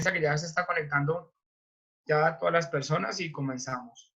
que ya se está conectando ya todas las personas y comenzamos.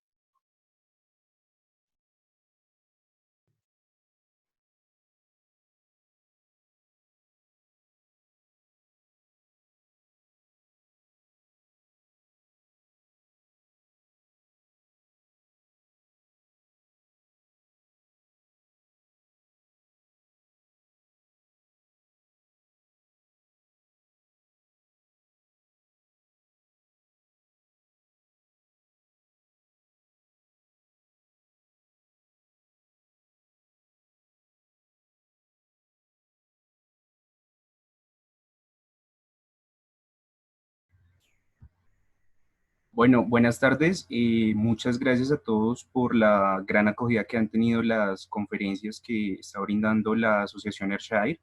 Bueno, buenas tardes y muchas gracias a todos por la gran acogida que han tenido las conferencias que está brindando la Asociación Ayrshire.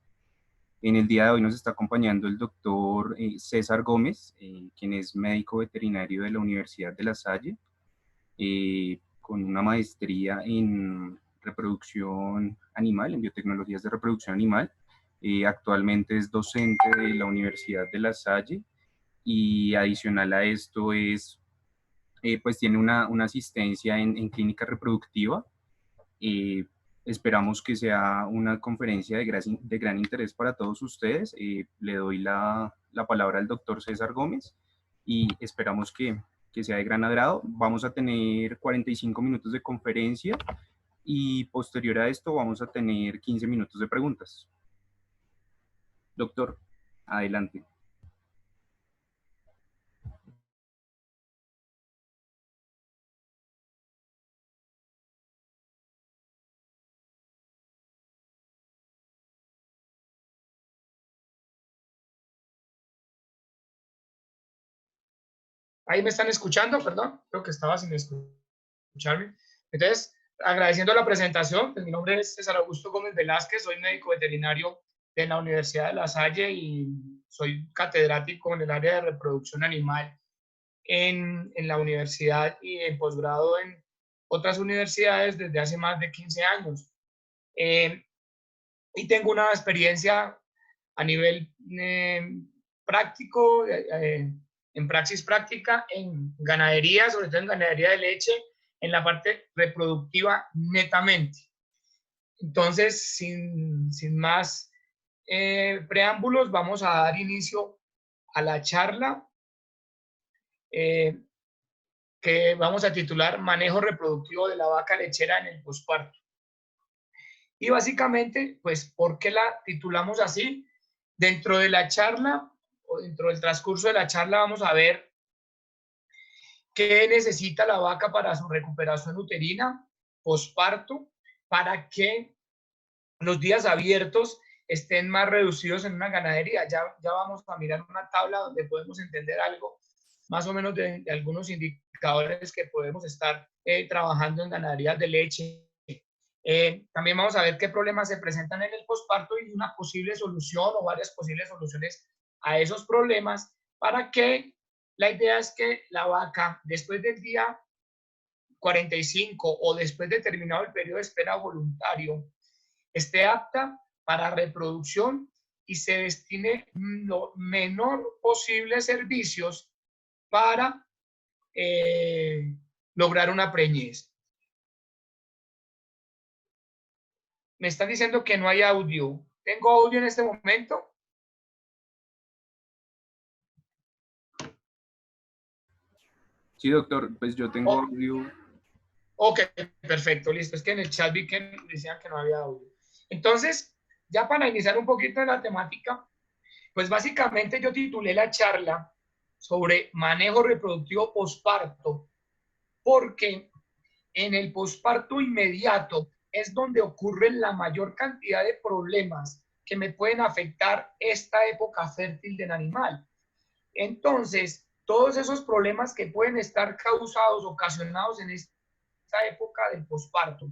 En el día de hoy nos está acompañando el doctor César Gómez, quien es médico veterinario de la Universidad de La Salle, con una maestría en reproducción animal, en biotecnologías de reproducción animal. Actualmente es docente de la Universidad de La Salle y adicional a esto pues tiene una asistencia en clínica reproductiva. Eh, Esperamos que sea una conferencia de gran interés para todos ustedes. Le doy la palabra al doctor César Gómez y esperamos que sea de gran agrado. Vamos a tener 45 minutos de conferencia y posterior a esto vamos a tener 15 minutos de preguntas. Doctor, adelante. Ahí me están escuchando, perdón, creo que estaba sin escucharme. Entonces, agradeciendo la presentación, pues mi nombre es César Augusto Gómez Velázquez, soy médico veterinario de la Universidad de La Salle y soy catedrático en el área de reproducción animal en la universidad y en posgrado en otras universidades desde hace más de 15 años. Eh, y tengo una experiencia a nivel práctico, en praxis práctica, en ganadería, sobre todo en ganadería de leche, en la parte reproductiva netamente. Entonces, sin más preámbulos, vamos a dar inicio a la charla que vamos a titular Manejo reproductivo de la vaca lechera en el posparto. Y básicamente, pues, ¿por qué la titulamos así? Dentro de la charla o dentro del transcurso de la charla vamos a ver qué necesita la vaca para su recuperación uterina, posparto, para que los días abiertos estén más reducidos en una ganadería. Ya vamos a mirar una tabla donde podemos entender algo, más o menos de algunos indicadores que podemos estar trabajando en ganaderías de leche. También vamos a ver qué problemas se presentan en el posparto y una posible solución o varias posibles soluciones a esos problemas para que la idea es que la vaca después del día 45 o después de terminado el periodo de espera voluntario esté apta para reproducción y se destine lo menor posible servicios para lograr una preñez. Me están diciendo que no hay audio. ¿Tengo audio en este momento? Sí, doctor, pues yo tengo audio. Ok, perfecto, listo. Es que en el chat vi que decían que no había audio. Entonces, ya para iniciar un poquito de la temática, pues básicamente yo titulé la charla sobre manejo reproductivo posparto, porque en el posparto inmediato es donde ocurren la mayor cantidad de problemas que me pueden afectar esta época fértil del animal. Entonces, todos esos problemas que pueden estar causados, ocasionados en esta época del posparto,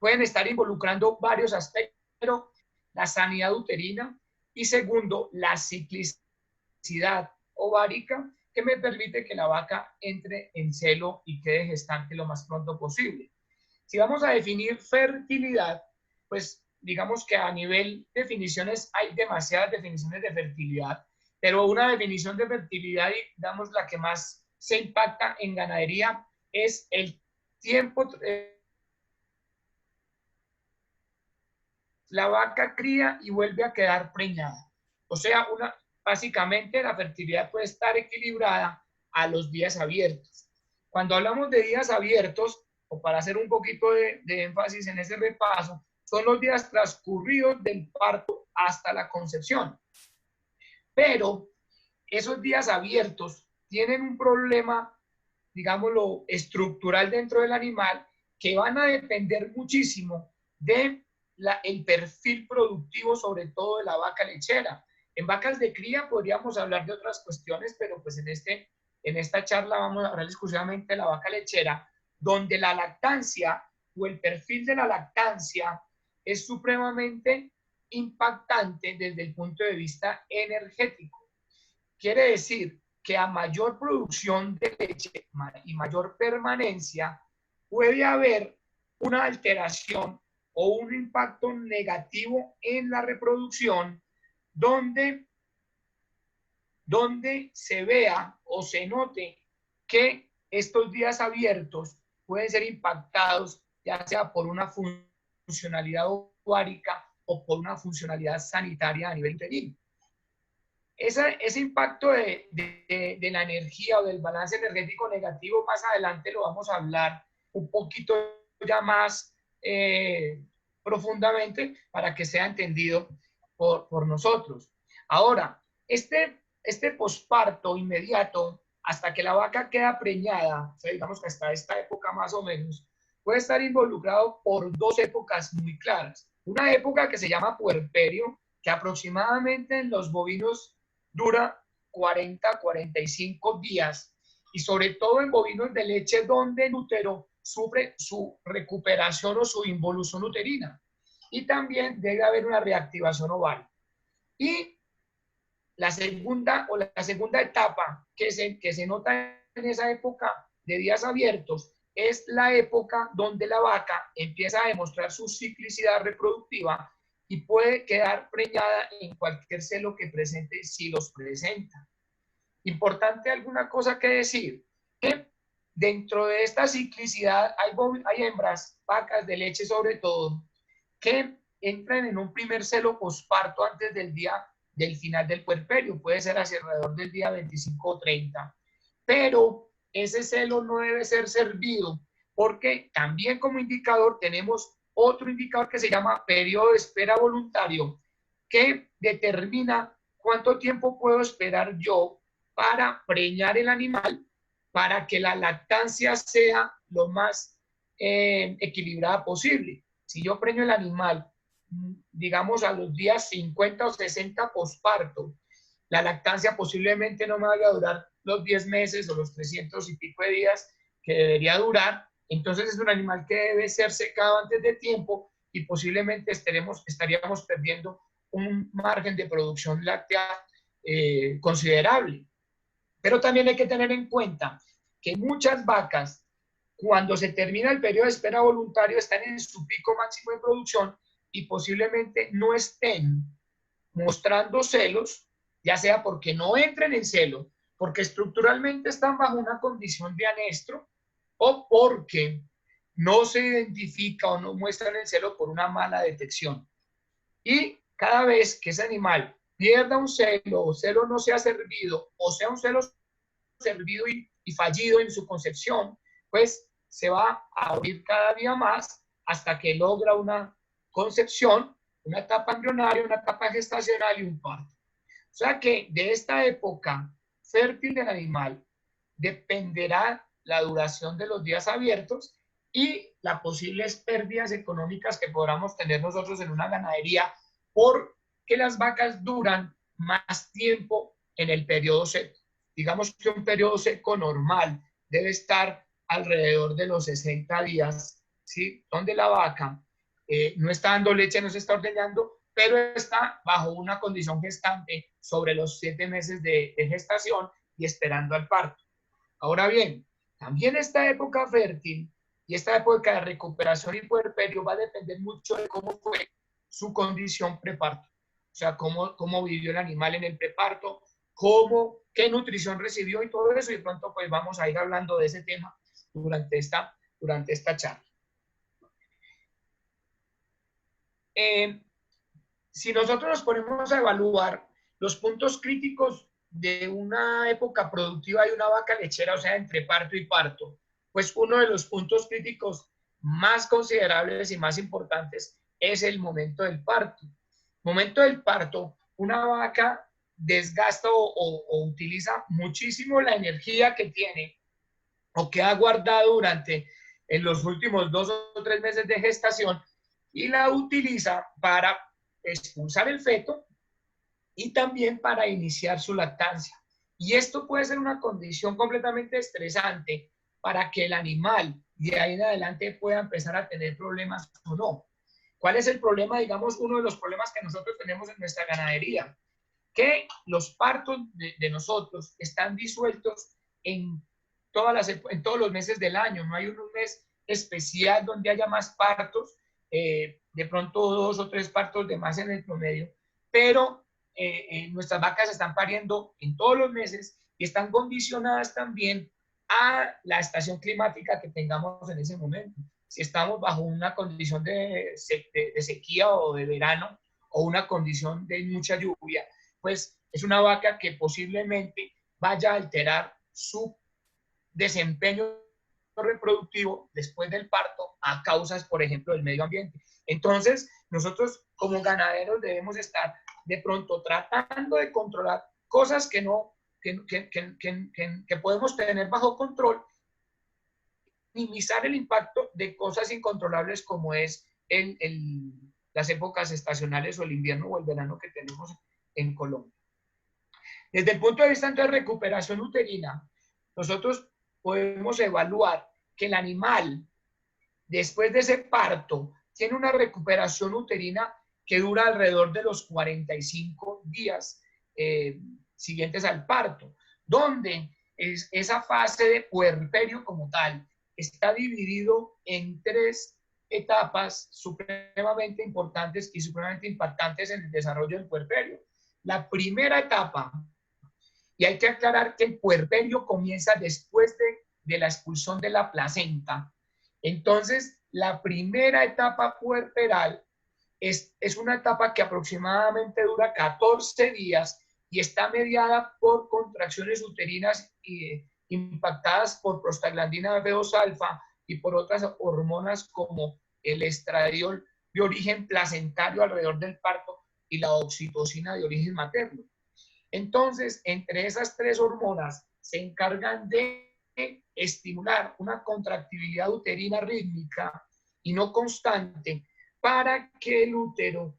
pueden estar involucrando varios aspectos. Primero, la sanidad uterina y segundo, la ciclicidad ovárica que me permite que la vaca entre en celo y quede gestante lo más pronto posible. Si vamos a definir fertilidad, pues digamos que a nivel definiciones hay demasiadas definiciones de fertilidad, Pero una definición de fertilidad, digamos, la que más se impacta en ganadería es el tiempo. La vaca cría y vuelve a quedar preñada. O sea, básicamente la fertilidad puede estar equilibrada a los días abiertos. Cuando hablamos de días abiertos, o para hacer un poquito de énfasis en ese repaso, son los días transcurridos del parto hasta la concepción. Pero esos días abiertos tienen un problema, digámoslo, estructural dentro del animal, que van a depender muchísimo de el perfil productivo, sobre todo de la vaca lechera. En vacas de cría podríamos hablar de otras cuestiones, pero pues en esta charla vamos a hablar exclusivamente de la vaca lechera, donde la lactancia o el perfil de la lactancia es supremamente impactante desde el punto de vista energético. Quiere decir que a mayor producción de leche y mayor permanencia, puede haber una alteración o un impacto negativo en la reproducción donde se vea o se note que estos días abiertos pueden ser impactados ya sea por una funcionalidad ovárica o por una funcionalidad sanitaria a nivel uterino. Ese impacto de la energía o del balance energético negativo, más adelante lo vamos a hablar un poquito ya más profundamente para que sea entendido por nosotros. Ahora, este posparto inmediato, hasta que la vaca queda preñada, o sea, digamos que hasta esta época más o menos, puede estar involucrado por dos épocas muy claras. Una época que se llama puerperio, que aproximadamente en los bovinos dura 40-45 días, y sobre todo en bovinos de leche donde el útero sufre su recuperación o su involución uterina. Y también debe haber una reactivación oval. Y la segunda etapa que se nota en esa época de días abiertos es la época donde la vaca empieza a demostrar su ciclicidad reproductiva y puede quedar preñada en cualquier celo que presente, si los presenta. Importante alguna cosa que decir, que dentro de esta ciclicidad hay hembras, vacas de leche sobre todo, que entran en un primer celo posparto antes del final del puerperio, puede ser hacia alrededor del día 25 o 30, pero ese celo no debe ser servido, porque también como indicador tenemos otro indicador que se llama periodo de espera voluntario, que determina cuánto tiempo puedo esperar yo para preñar el animal, para que la lactancia sea lo más equilibrada posible. Si yo preño el animal, digamos a los días 50 o 60 posparto, la lactancia posiblemente no me vaya a durar los 10 meses o los 300 y pico de días que debería durar. Entonces es un animal que debe ser secado antes de tiempo y posiblemente estaríamos perdiendo un margen de producción láctea considerable. Pero también hay que tener en cuenta que muchas vacas, cuando se termina el periodo de espera voluntario, están en su pico máximo de producción y posiblemente no estén mostrando celos, ya sea porque no entren en celo, porque estructuralmente están bajo una condición de anestro, o porque no se identifica o no muestran el celo por una mala detección. Y cada vez que ese animal pierda un celo o celo no sea servido, o sea un celo servido y fallido en su concepción, pues se va a abrir cada día más hasta que logra una concepción, una etapa embrionaria, una etapa gestacional y un parto. O sea que de esta época fértil del animal dependerá la duración de los días abiertos y las posibles pérdidas económicas que podamos tener nosotros en una ganadería, porque las vacas duran más tiempo en el periodo seco. Digamos que un periodo seco normal debe estar alrededor de los 60 días, ¿sí? Donde la vaca no está dando leche, no se está ordeñando, pero está bajo una condición gestante sobre los 7 meses de gestación y esperando al parto. Ahora bien, también esta época fértil y esta época de recuperación y puerperio va a depender mucho de cómo fue su condición preparto. O sea, cómo vivió el animal en el preparto, qué nutrición recibió y todo eso, y de pronto pues vamos a ir hablando de ese tema durante esta charla. Si nosotros nos ponemos a evaluar los puntos críticos de una época productiva de una vaca lechera, o sea, entre parto y parto, pues uno de los puntos críticos más considerables y más importantes es el momento del parto. Momento del parto, una vaca desgasta o utiliza muchísimo la energía que tiene o que ha guardado en los últimos 2 o 3 meses de gestación y la utiliza para expulsar el feto y también para iniciar su lactancia. Y esto puede ser una condición completamente estresante para que el animal de ahí en adelante pueda empezar a tener problemas o no. ¿Cuál es el problema? Digamos, uno de los problemas que nosotros tenemos en nuestra ganadería, que los partos de nosotros están disueltos en todos los meses del año. No hay un mes especial donde haya más partos, de pronto 2 o 3 partos de más en el promedio, pero nuestras vacas están pariendo en todos los meses y están condicionadas también a la estación climática que tengamos en ese momento. Si estamos bajo una condición de sequía o de verano o una condición de mucha lluvia, pues es una vaca que posiblemente vaya a alterar su desempeño reproductivo después del parto a causas, por ejemplo, del medio ambiente. Entonces, nosotros como ganaderos debemos estar de pronto tratando de controlar cosas que podemos tener bajo control, minimizar el impacto de cosas incontrolables como es las épocas estacionales o el invierno o el verano que tenemos en Colombia. Desde el punto de vista de recuperación uterina, nosotros podemos evaluar que el animal, después de ese parto, tiene una recuperación uterina que dura alrededor de los 45 días siguientes al parto, donde esa fase de puerperio como tal está dividido en 3 etapas supremamente importantes y supremamente impactantes en el desarrollo del puerperio. La primera etapa, y hay que aclarar que el puerperio comienza después de la expulsión de la placenta. Entonces, la primera etapa puerperal es una etapa que aproximadamente dura 14 días y está mediada por contracciones uterinas impactadas por prostaglandina B2 alfa y por otras hormonas como el estradiol de origen placentario alrededor del parto y la oxitocina de origen materno. Entonces, entre esas 3 hormonas se encargan de estimular una contractibilidad uterina rítmica y no constante para que el útero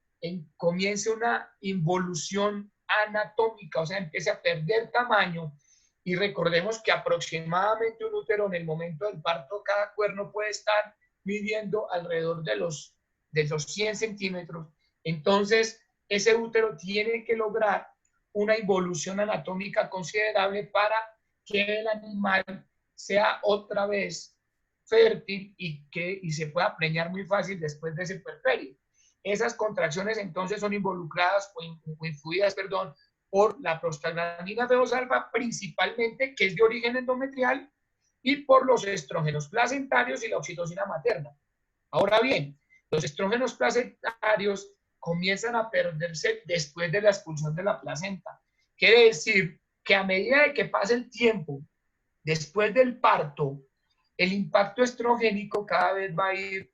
comience una involución anatómica, o sea, empiece a perder tamaño. Y recordemos que aproximadamente un útero en el momento del parto, cada cuerno puede estar midiendo alrededor de los 100 centímetros. Entonces, ese útero tiene que lograr una involución anatómica considerable para que el animal sea otra vez fértil y se pueda preñar muy fácil después de ese puerperio. Esas contracciones entonces son involucradas o influidas, por la prostaglandina B2 alfa principalmente, que es de origen endometrial, y por los estrógenos placentarios y la oxitocina materna. Ahora bien, los estrógenos placentarios comienzan a perderse después de la expulsión de la placenta. Quiere decir que a medida de que pasa el tiempo después del parto, el impacto estrogénico cada vez va a ir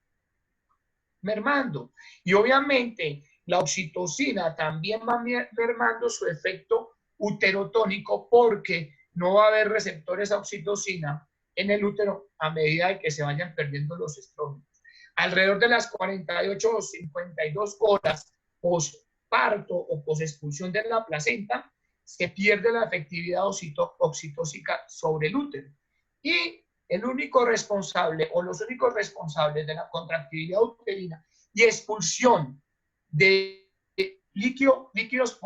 mermando. Y obviamente la oxitocina también va mermando su efecto uterotónico porque no va a haber receptores a oxitocina en el útero a medida de que se vayan perdiendo los estrógenos. Alrededor de las 48 o 52 horas posparto o posexpulsión de la placenta, se pierde la efectividad oxitóxica sobre el útero. Y el único responsable o los únicos responsables de la contractibilidad uterina y expulsión de líquidos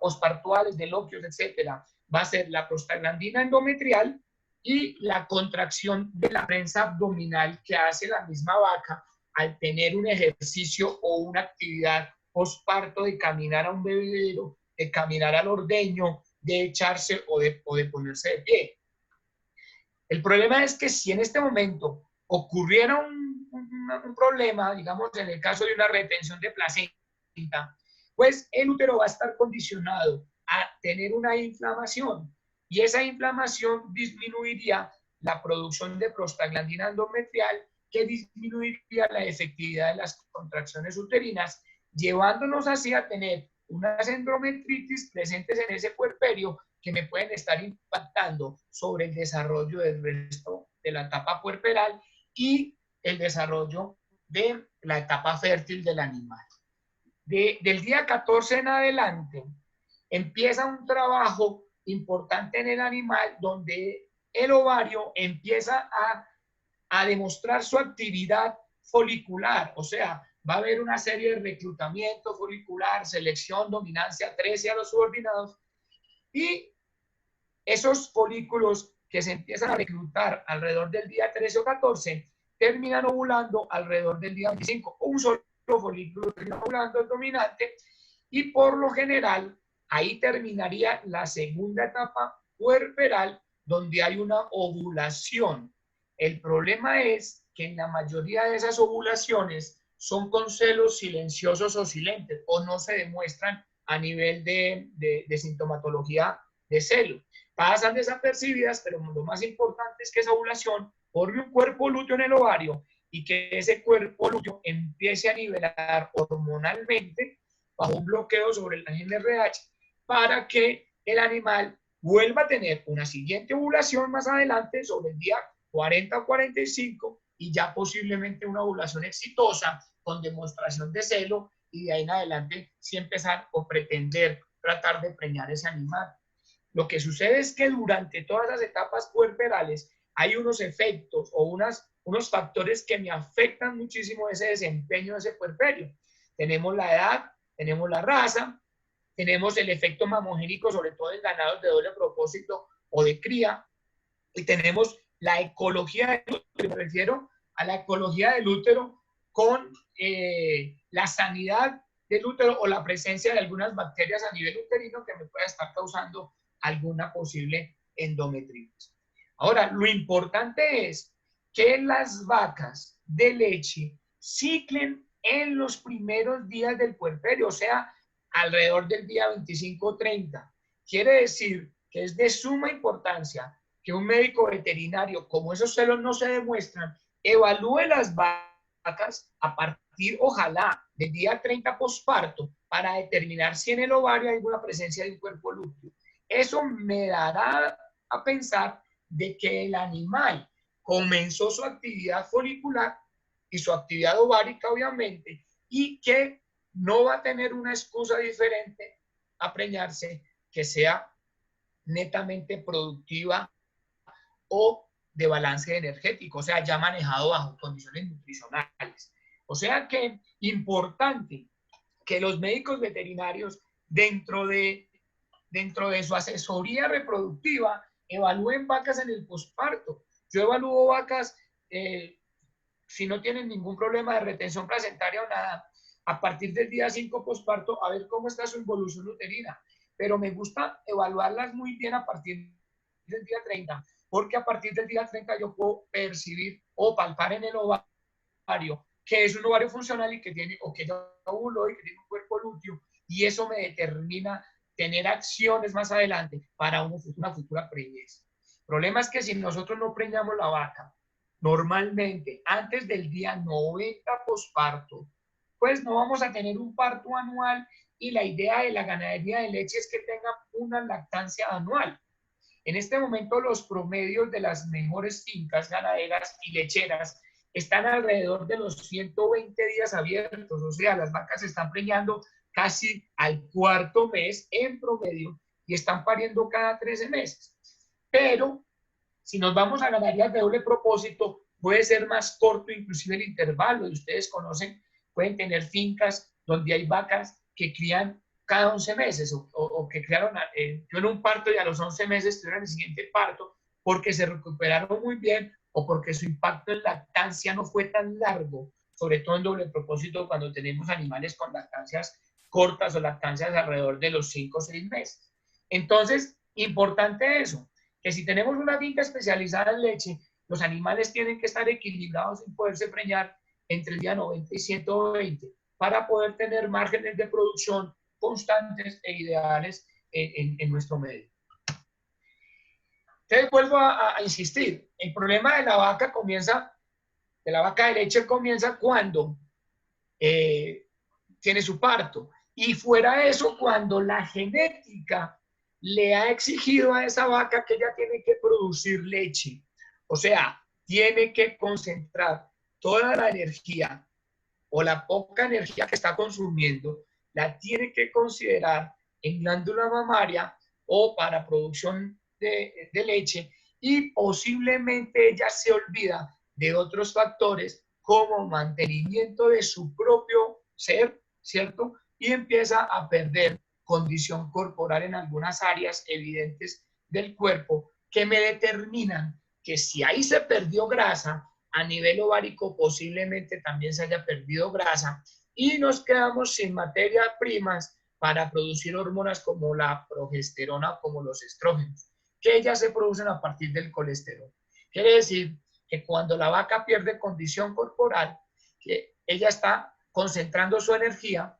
pospartuales, de loquios, etcétera, va a ser la prostaglandina endometrial y la contracción de la prensa abdominal que hace la misma vaca al tener un ejercicio o una actividad posparto de caminar a un bebedero, de caminar al ordeño, de echarse o de ponerse de pie. El problema es que si en este momento ocurriera un problema, digamos en el caso de una retención de placenta, pues el útero va a estar condicionado a tener una inflamación y esa inflamación disminuiría la producción de prostaglandina endometrial, que disminuiría la efectividad de las contracciones uterinas, llevándonos así a tener unas endometritis presentes en ese puerperio que me pueden estar impactando sobre el desarrollo del resto de la etapa puerperal y el desarrollo de la etapa fértil del animal. Del día 14 en adelante empieza un trabajo importante en el animal donde el ovario empieza a demostrar su actividad folicular, o sea, va a haber una serie de reclutamiento folicular, selección, dominancia, 13 a los subordinados, y esos folículos que se empiezan a reclutar alrededor del día 13 o 14 terminan ovulando alrededor del día 25. Un solo folículo termina ovulando, el dominante, y por lo general ahí terminaría la segunda etapa puerperal donde hay una ovulación. El problema es que en la mayoría de esas ovulaciones son con celos silenciosos o silentes o no se demuestran a nivel de sintomatología de celo. Pasan desapercibidas, pero lo más importante es que esa ovulación forme un cuerpo lúteo en el ovario y que ese cuerpo lúteo empiece a nivelar hormonalmente bajo un bloqueo sobre el gen RH para que el animal vuelva a tener una siguiente ovulación más adelante sobre el día 40 o 45 y ya posiblemente una ovulación exitosa con demostración de celo y de ahí en adelante sí empezar o pretender tratar de preñar ese animal. Lo que sucede es que durante todas las etapas puerperales hay unos efectos o unos factores que me afectan muchísimo ese desempeño de ese puerperio. Tenemos la edad, tenemos la raza, tenemos el efecto mamogénico, sobre todo en ganados de doble propósito o de cría, y tenemos la ecología del útero, me refiero a la ecología del útero con la sanidad del útero o la presencia de algunas bacterias a nivel uterino que me pueda estar causando alguna posible endometritis. Ahora, lo importante es que las vacas de leche ciclen en los primeros días del puerperio, o sea, alrededor del día 25 o 30. Quiere decir que es de suma importancia que un médico veterinario, como esos celos no se demuestran, evalúe las vacas a partir, ojalá, del día 30 posparto para determinar si en el ovario hay alguna presencia de un cuerpo lúteo. Eso me dará a pensar de que el animal comenzó su actividad folicular y su actividad ovárica, obviamente, y que no va a tener una excusa diferente a preñarse que sea netamente productiva o de balance energético, o sea, ya manejado bajo condiciones nutricionales. O sea que importante que los médicos veterinarios dentro de su asesoría reproductiva evalúen vacas en el posparto. Yo evalúo vacas si no tienen ningún problema de retención placentaria o nada, a partir del día 5 posparto, a ver cómo está su involución uterina. Pero me gusta evaluarlas muy bien a partir del día 30, porque a partir del día 30 yo puedo percibir o palpar en el ovario que es un ovario funcional y que tiene, o que ya ovuló y que tiene un cuerpo lúteo, y eso me determina tener acciones más adelante para una futura preñez. El problema es que si nosotros no preñamos la vaca normalmente antes del día 90 posparto, pues no vamos a tener un parto anual, y la idea de la ganadería de leche es que tenga una lactancia anual. En este momento los promedios de las mejores fincas ganaderas y lecheras están alrededor de los 120 días abiertos, o sea, las vacas se están preñando casi al cuarto mes en promedio y están pariendo cada 13 meses. Pero si nos vamos a ganaderías de doble propósito, puede ser más corto inclusive el intervalo, y ustedes conocen, pueden tener fincas donde hay vacas que crían cada 11 meses o que criaron, yo en un parto y a los 11 meses tuvieron el siguiente parto porque se recuperaron muy bien o porque su impacto en lactancia no fue tan largo, sobre todo en doble propósito cuando tenemos animales con lactancias cortas o lactancias alrededor de los 5 o 6 meses. Entonces, importante eso, que si tenemos una finca especializada en leche, los animales tienen que estar equilibrados y poderse preñar entre el día 90 y 120 para poder tener márgenes de producción constantes e ideales en nuestro medio. Entonces vuelvo a insistir, el problema de la vaca de la vaca de leche comienza cuando tiene su parto. Y fuera de eso, cuando la genética le ha exigido a esa vaca que ella tiene que producir leche. O sea, tiene que concentrar toda la energía o la poca energía que está consumiendo, la tiene que considerar en glándula mamaria o para producción de leche, y posiblemente ella se olvida de otros factores como mantenimiento de su propio ser, ¿cierto? Y empieza a perder condición corporal en algunas áreas evidentes del cuerpo que me determinan que si ahí se perdió grasa, a nivel ovárico posiblemente también se haya perdido grasa y nos quedamos sin materias primas para producir hormonas como la progesterona, como los estrógenos, que ellas se producen a partir del colesterol. Quiere decir que cuando la vaca pierde condición corporal, que ella está concentrando su energía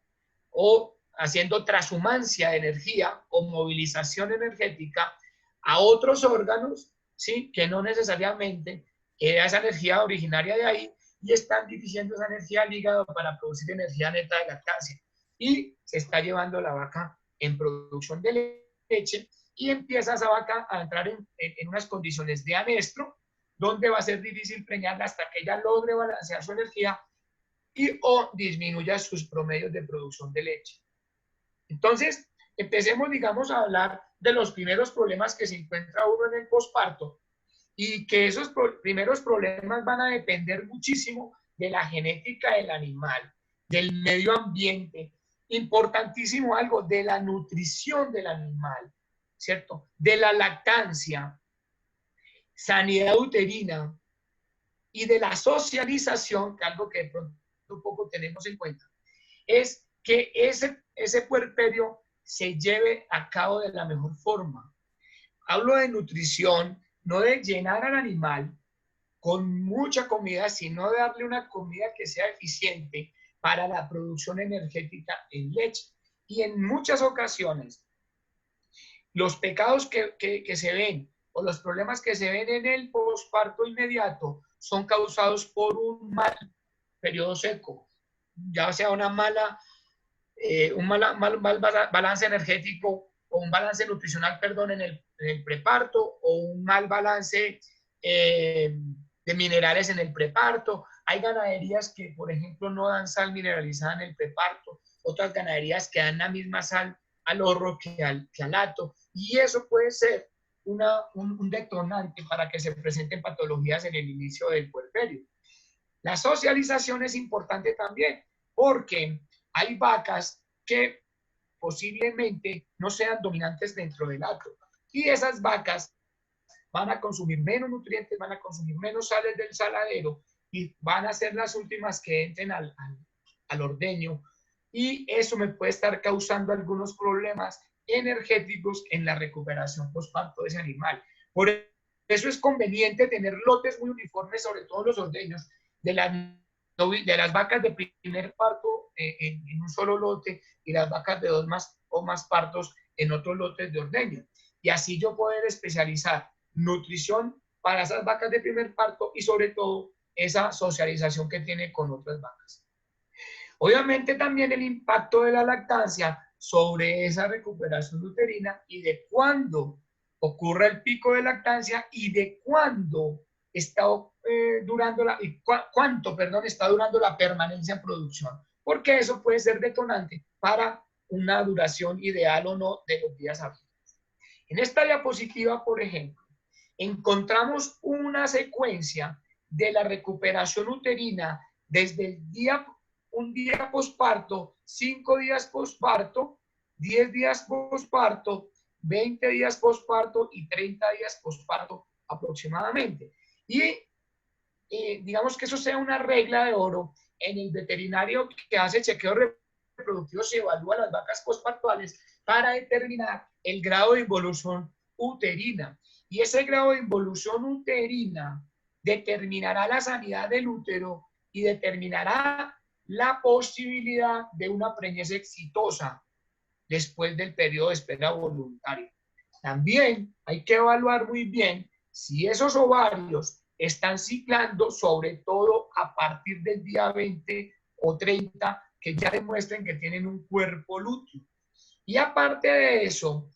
o haciendo transhumancia de energía o movilización energética a otros órganos, ¿sí? Que no necesariamente esa energía originaria de ahí, y están dirigiendo esa energía al hígado para producir energía neta de lactancia. Y se está llevando la vaca en producción de leche y empieza esa vaca a entrar en unas condiciones de anestro, donde va a ser difícil preñarla hasta que ella logre balancear su energía y o disminuya sus promedios de producción de leche. Entonces, empecemos, digamos, a hablar de los primeros problemas que se encuentra uno en el posparto, y que esos primeros problemas van a depender muchísimo de la genética del animal, del medio ambiente, importantísimo algo, de la nutrición del animal, ¿cierto? De la lactancia, sanidad uterina y de la socialización, que algo que de pronto un poco tenemos en cuenta, es que ese puerperio se lleve a cabo de la mejor forma. Hablo de nutrición, no de llenar al animal con mucha comida, sino de darle una comida que sea eficiente para la producción energética en leche. Y en muchas ocasiones, los pecados que se ven o los problemas que se ven en el posparto inmediato son causados por un mal periodo seco, ya sea un mal balance energético o un balance nutricional, perdón, en el preparto, o un mal balance de minerales en el preparto. Hay ganaderías que, por ejemplo, no dan sal mineralizada en el preparto, otras ganaderías que dan la misma sal al horro que al hato, y eso puede ser un detonante para que se presenten patologías en el inicio del puerperio. La socialización es importante también, porque hay vacas que posiblemente no sean dominantes dentro del hato, y esas vacas van a consumir menos nutrientes, van a consumir menos sales del saladero y van a ser las últimas que entren al ordeño, y eso me puede estar causando algunos problemas energéticos en la recuperación postparto de ese animal. Por eso es conveniente tener lotes muy uniformes, sobre todo los ordeños, de las vacas de primer parto en un solo lote, y las vacas de 2 o más partos en otros lotes de ordeño. Y así yo poder especializar nutrición para esas vacas de primer parto y sobre todo esa socialización que tiene con otras vacas. Obviamente también el impacto de la lactancia sobre esa recuperación uterina, y de cuándo ocurre el pico de lactancia y de cuándo está durando cuánto está durando la permanencia en producción, porque eso puede ser detonante para una duración ideal o no de los días hábiles. En esta diapositiva, por ejemplo, encontramos una secuencia de la recuperación uterina desde un día posparto, 5 días posparto, 10 días posparto, 20 días posparto y 30 días posparto aproximadamente. Y digamos que eso sea una regla de oro en el veterinario que hace chequeos reproductivos y evalúa las vacas pospartuales, para determinar el grado de involución uterina. Y ese grado de involución uterina determinará la sanidad del útero y determinará la posibilidad de una preñez exitosa después del periodo de espera voluntario. También hay que evaluar muy bien si esos ovarios están ciclando, sobre todo a partir del día 20 o 30, que ya demuestren que tienen un cuerpo lúteo. Y aparte de eso,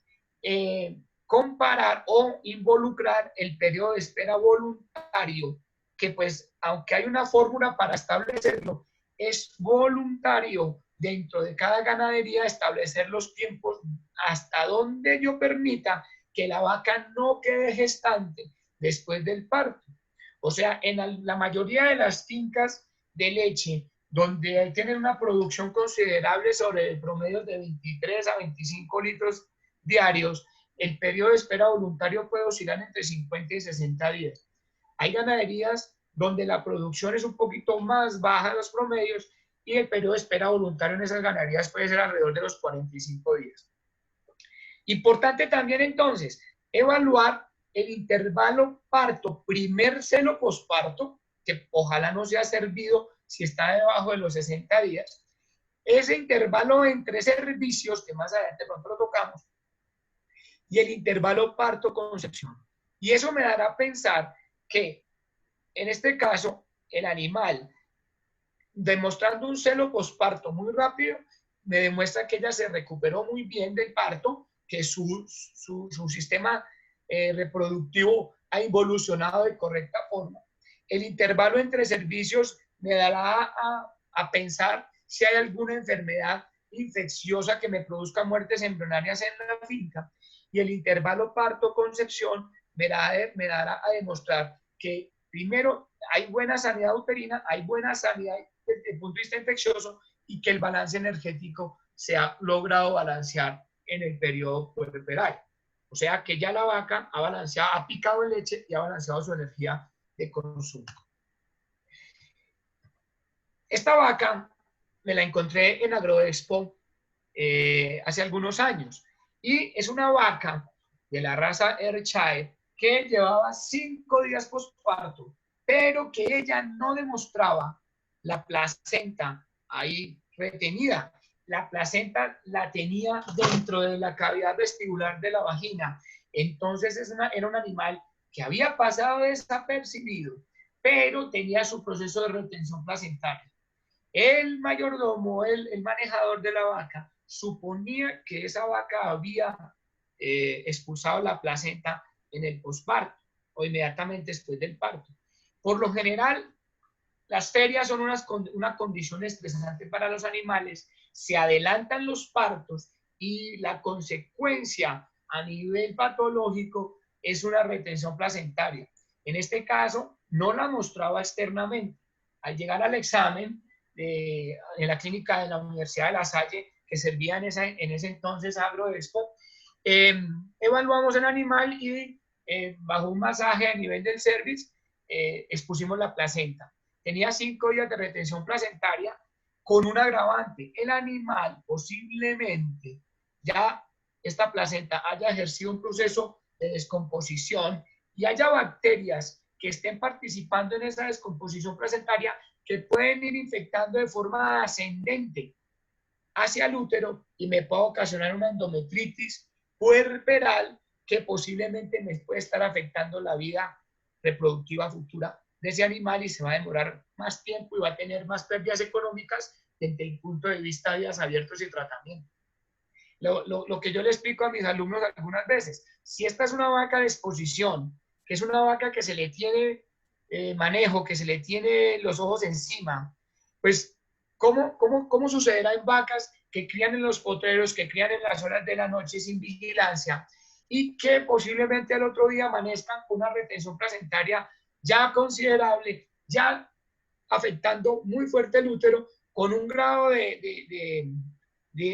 comparar o involucrar el periodo de espera voluntario, que pues, aunque hay una fórmula para establecerlo, es voluntario dentro de cada ganadería establecer los tiempos hasta donde yo permita que la vaca no quede gestante después del parto. O sea, en la mayoría de las fincas de leche, donde tienen una producción considerable sobre el promedio de 23 a 25 litros diarios, el periodo de espera voluntario puede oscilar entre 50 y 60 días. Hay ganaderías donde la producción es un poquito más baja de los promedios y el periodo de espera voluntario en esas ganaderías puede ser alrededor de los 45 días. Importante también entonces evaluar el intervalo parto, primer celo posparto, que ojalá no sea servido si está debajo de los 60 días, ese intervalo entre servicios, que más adelante pronto lo tocamos, y el intervalo parto-concepción. Y eso me dará a pensar que, en este caso, el animal, demostrando un celo posparto muy rápido, me demuestra que ella se recuperó muy bien del parto, que su sistema reproductivo ha evolucionado de correcta forma. El intervalo entre servicios me dará a pensar si hay alguna enfermedad infecciosa que me produzca muertes embrionarias en la finca. Y el intervalo parto-concepción me dará a demostrar que, primero, hay buena sanidad uterina, hay buena sanidad desde el punto de vista infeccioso y que el balance energético se ha logrado balancear en el periodo puerperal. O sea que ya la vaca ha picado en leche y ha balanceado su energía de consumo. Esta vaca me la encontré en Agroexpo hace algunos años y es una vaca de la raza Ayrshire que llevaba 5 días posparto, pero que ella no demostraba la placenta ahí retenida. La placenta la tenía dentro de la cavidad vestibular de la vagina. Entonces era un animal que había pasado desapercibido, pero tenía su proceso de retención placentaria. El mayordomo, el manejador de la vaca, suponía que esa vaca había expulsado la placenta en el posparto o inmediatamente después del parto. Por lo general, las ferias son una condición estresante para los animales, se adelantan los partos y la consecuencia a nivel patológico es una retención placentaria. En este caso, no la mostraba externamente. Al llegar al examen en la clínica de la Universidad de La Salle, que servía en ese entonces Agroexpo, evaluamos el animal y bajo un masaje a nivel del cervix expusimos la placenta. Tenía 5 días de retención placentaria con un agravante. El animal posiblemente ya esta placenta haya ejercido un proceso de descomposición y haya bacterias que estén participando en esa descomposición placentaria que pueden ir infectando de forma ascendente hacia el útero y me puede ocasionar una endometritis puerperal que posiblemente me puede estar afectando la vida reproductiva futura de ese animal y se va a demorar más tiempo y va a tener más pérdidas económicas desde el punto de vista de vías abiertos y tratamiento. Lo que yo le explico a mis alumnos algunas veces, si esta es una vaca de exposición, que es una vaca que se le tiene manejo, que se le tiene los ojos encima, pues ¿cómo sucederá en vacas que crían en los potreros, que crían en las horas de la noche sin vigilancia y que posiblemente al otro día amanezcan con una retención placentaria ya considerable, ya afectando muy fuerte el útero, con un grado de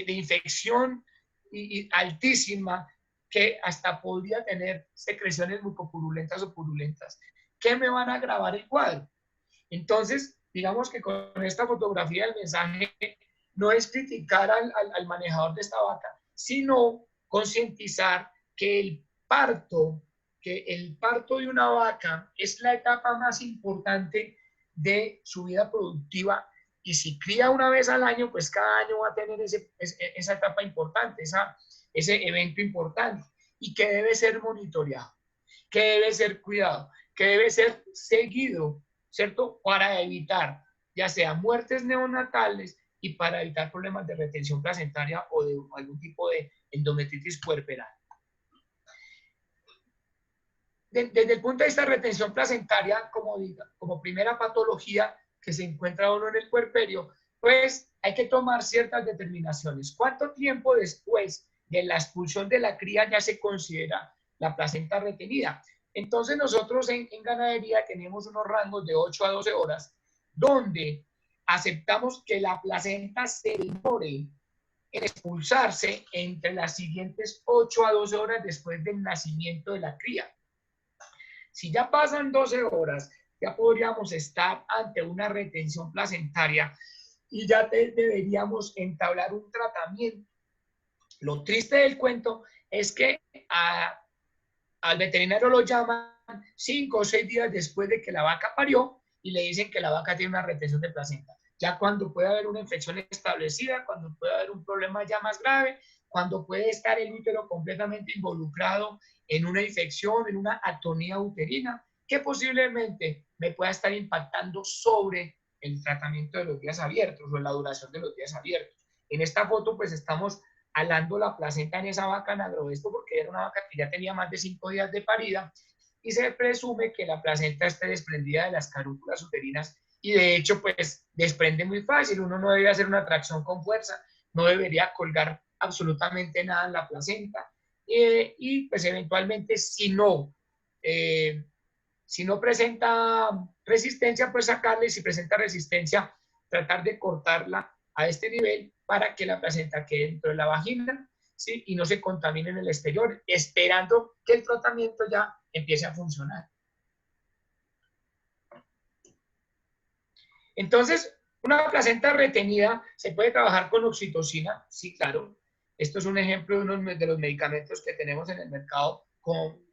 infección y altísima que hasta podría tener secreciones mucopurulentas o purulentas que me van a agravar el cuadro. Entonces, digamos que con esta fotografía el mensaje no es criticar al manejador de esta vaca, sino concientizar que el parto de una vaca es la etapa más importante de su vida productiva, y si cría una vez al año, pues cada año va a tener esa etapa importante, ese evento importante, y que debe ser monitoreado, que debe ser cuidado, que debe ser seguido, ¿cierto? Para evitar ya sea muertes neonatales y para evitar problemas de retención placentaria o de algún tipo de endometritis puerperal. Desde el punto de vista de retención placentaria, como primera patología que se encuentra uno en el puerperio, pues hay que tomar ciertas determinaciones. ¿Cuánto tiempo después de la expulsión de la cría ya se considera la placenta retenida? Entonces nosotros en ganadería tenemos unos rangos de 8 a 12 horas, donde aceptamos que la placenta se demore en expulsarse entre las siguientes 8 a 12 horas después del nacimiento de la cría. Si ya pasan 12 horas, ya podríamos estar ante una retención placentaria y ya deberíamos entablar un tratamiento. Lo triste del cuento es que al veterinario lo llaman 5 o 6 días después de que la vaca parió y le dicen que la vaca tiene una retención de placenta. Ya cuando puede haber una infección establecida, cuando puede haber un problema ya más grave, cuando puede estar el útero completamente involucrado en una infección, en una atonía uterina, que posiblemente me pueda estar impactando sobre el tratamiento de los días abiertos o en la duración de los días abiertos. En esta foto pues estamos alando la placenta en esa vaca en agroesto porque era una vaca que ya tenía más de 5 días de parida y se presume que la placenta esté desprendida de las carúnculas uterinas y de hecho pues desprende muy fácil. Uno no debe hacer una tracción con fuerza, no debería colgar absolutamente nada en la placenta y pues eventualmente si no presenta resistencia, pues sacarle, si presenta resistencia, tratar de cortarla a este nivel para que la placenta quede dentro de la vagina, ¿sí? Y no se contamine en el exterior, esperando que el tratamiento ya empiece a funcionar. Entonces, una placenta retenida se puede trabajar con oxitocina, sí, claro. Esto es un ejemplo de uno de los medicamentos que tenemos en el mercado con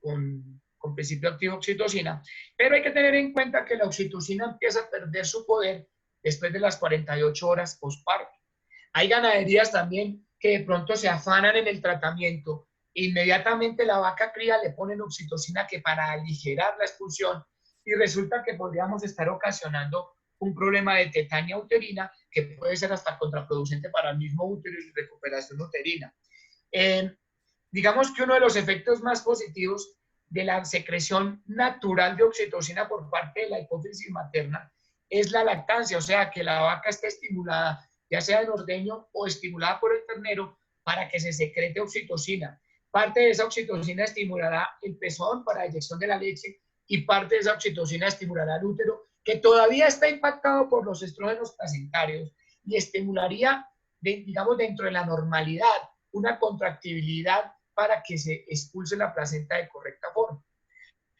principio activo oxitocina, pero hay que tener en cuenta que la oxitocina empieza a perder su poder después de las 48 horas postparto. Hay ganaderías también que de pronto se afanan en el tratamiento, inmediatamente la vaca cría le ponen oxitocina que para aligerar la expulsión y resulta que podríamos estar ocasionando un problema de tetania uterina que puede ser hasta contraproducente para el mismo útero y recuperación uterina. Digamos que uno de los efectos más positivos de la secreción natural de oxitocina por parte de la hipófisis materna es la lactancia, o sea, que la vaca esté estimulada, ya sea en ordeño o estimulada por el ternero, para que se secrete oxitocina. Parte de esa oxitocina estimulará el pezón para la eyección de la leche y parte de esa oxitocina estimulará el útero, que todavía está impactado por los estrógenos placentarios y estimularía, digamos, dentro de la normalidad, una contractibilidad para que se expulse la placenta de correcta forma.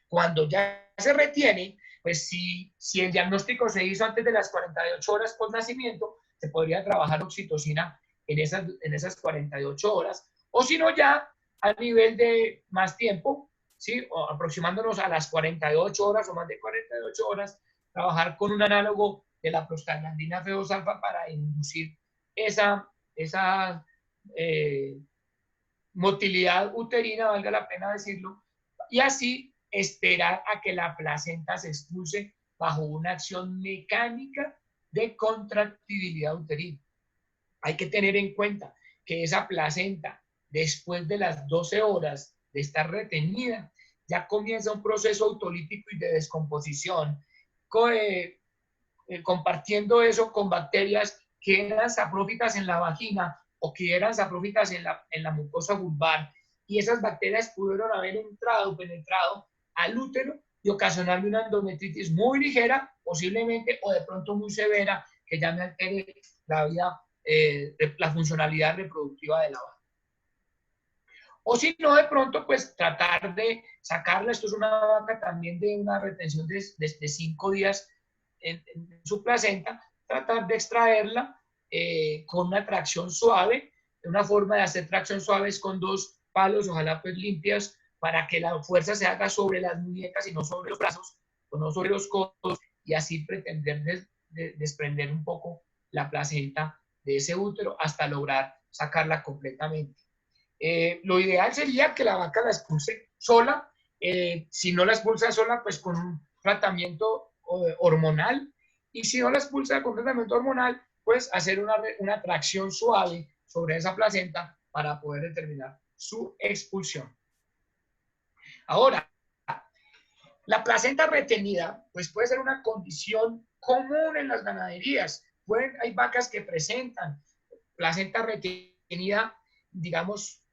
Cuando ya se retiene, pues si el diagnóstico se hizo antes de las 48 horas post nacimiento, se podría trabajar oxitocina en esas 48 horas, o si no ya a nivel de más tiempo, ¿sí? O aproximándonos a las 48 horas o más de 48 horas, trabajar con un análogo de la prostaglandina F2 alfa para inducir esa motilidad uterina, valga la pena decirlo, y así esperar a que la placenta se expulse bajo una acción mecánica de contractibilidad uterina. Hay que tener en cuenta que esa placenta, después de las 12 horas de estar retenida, ya comienza un proceso autolítico y de descomposición, compartiendo eso con bacterias que eran saprófitas en la vagina o que eran saprófitas en la mucosa vulvar, y esas bacterias pudieron haber penetrado al útero y ocasionarle una endometritis muy ligera, posiblemente, o de pronto muy severa, que ya me altere la vida, la funcionalidad reproductiva de la vaca. O si no, de pronto, pues tratar de sacarla. Esto es una vaca también de una retención de 5 días en su placenta, tratar de extraerla con una tracción suave, Una forma de hacer tracción suave es con dos palos, ojalá pues limpias, para que la fuerza se haga sobre las muñecas y no sobre los brazos, o no sobre los codos, y así pretender desprender un poco la placenta de ese útero hasta lograr sacarla completamente. Lo ideal sería que la vaca la expulse sola, si no la expulsa sola, pues con un tratamiento hormonal, y si no la expulsa con tratamiento hormonal, pues hacer una tracción suave sobre esa placenta para poder determinar su expulsión. Ahora, la placenta retenida, pues puede ser una condición común en las ganaderías. Hay vacas que presentan placenta retenida, digamos,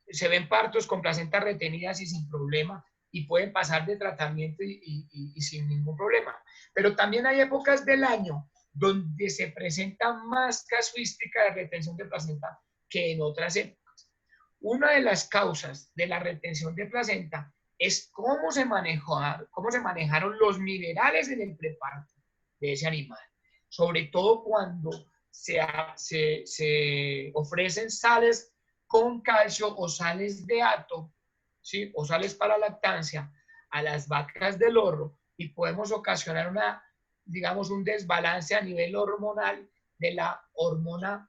se ven partos con placenta retenidas y sin problema, y pueden pasar de tratamiento y sin ningún problema. Pero también hay épocas del año donde se presenta más casuística de retención de placenta que en otras épocas. Una de las causas de la retención de placenta es cómo se manejaron los minerales en el preparto de ese animal, sobre todo cuando se ofrecen sales con calcio o sales de ato, ¿sí? O sales para lactancia a las vacas del lorro, y podemos ocasionar digamos, un desbalance a nivel hormonal de la hormona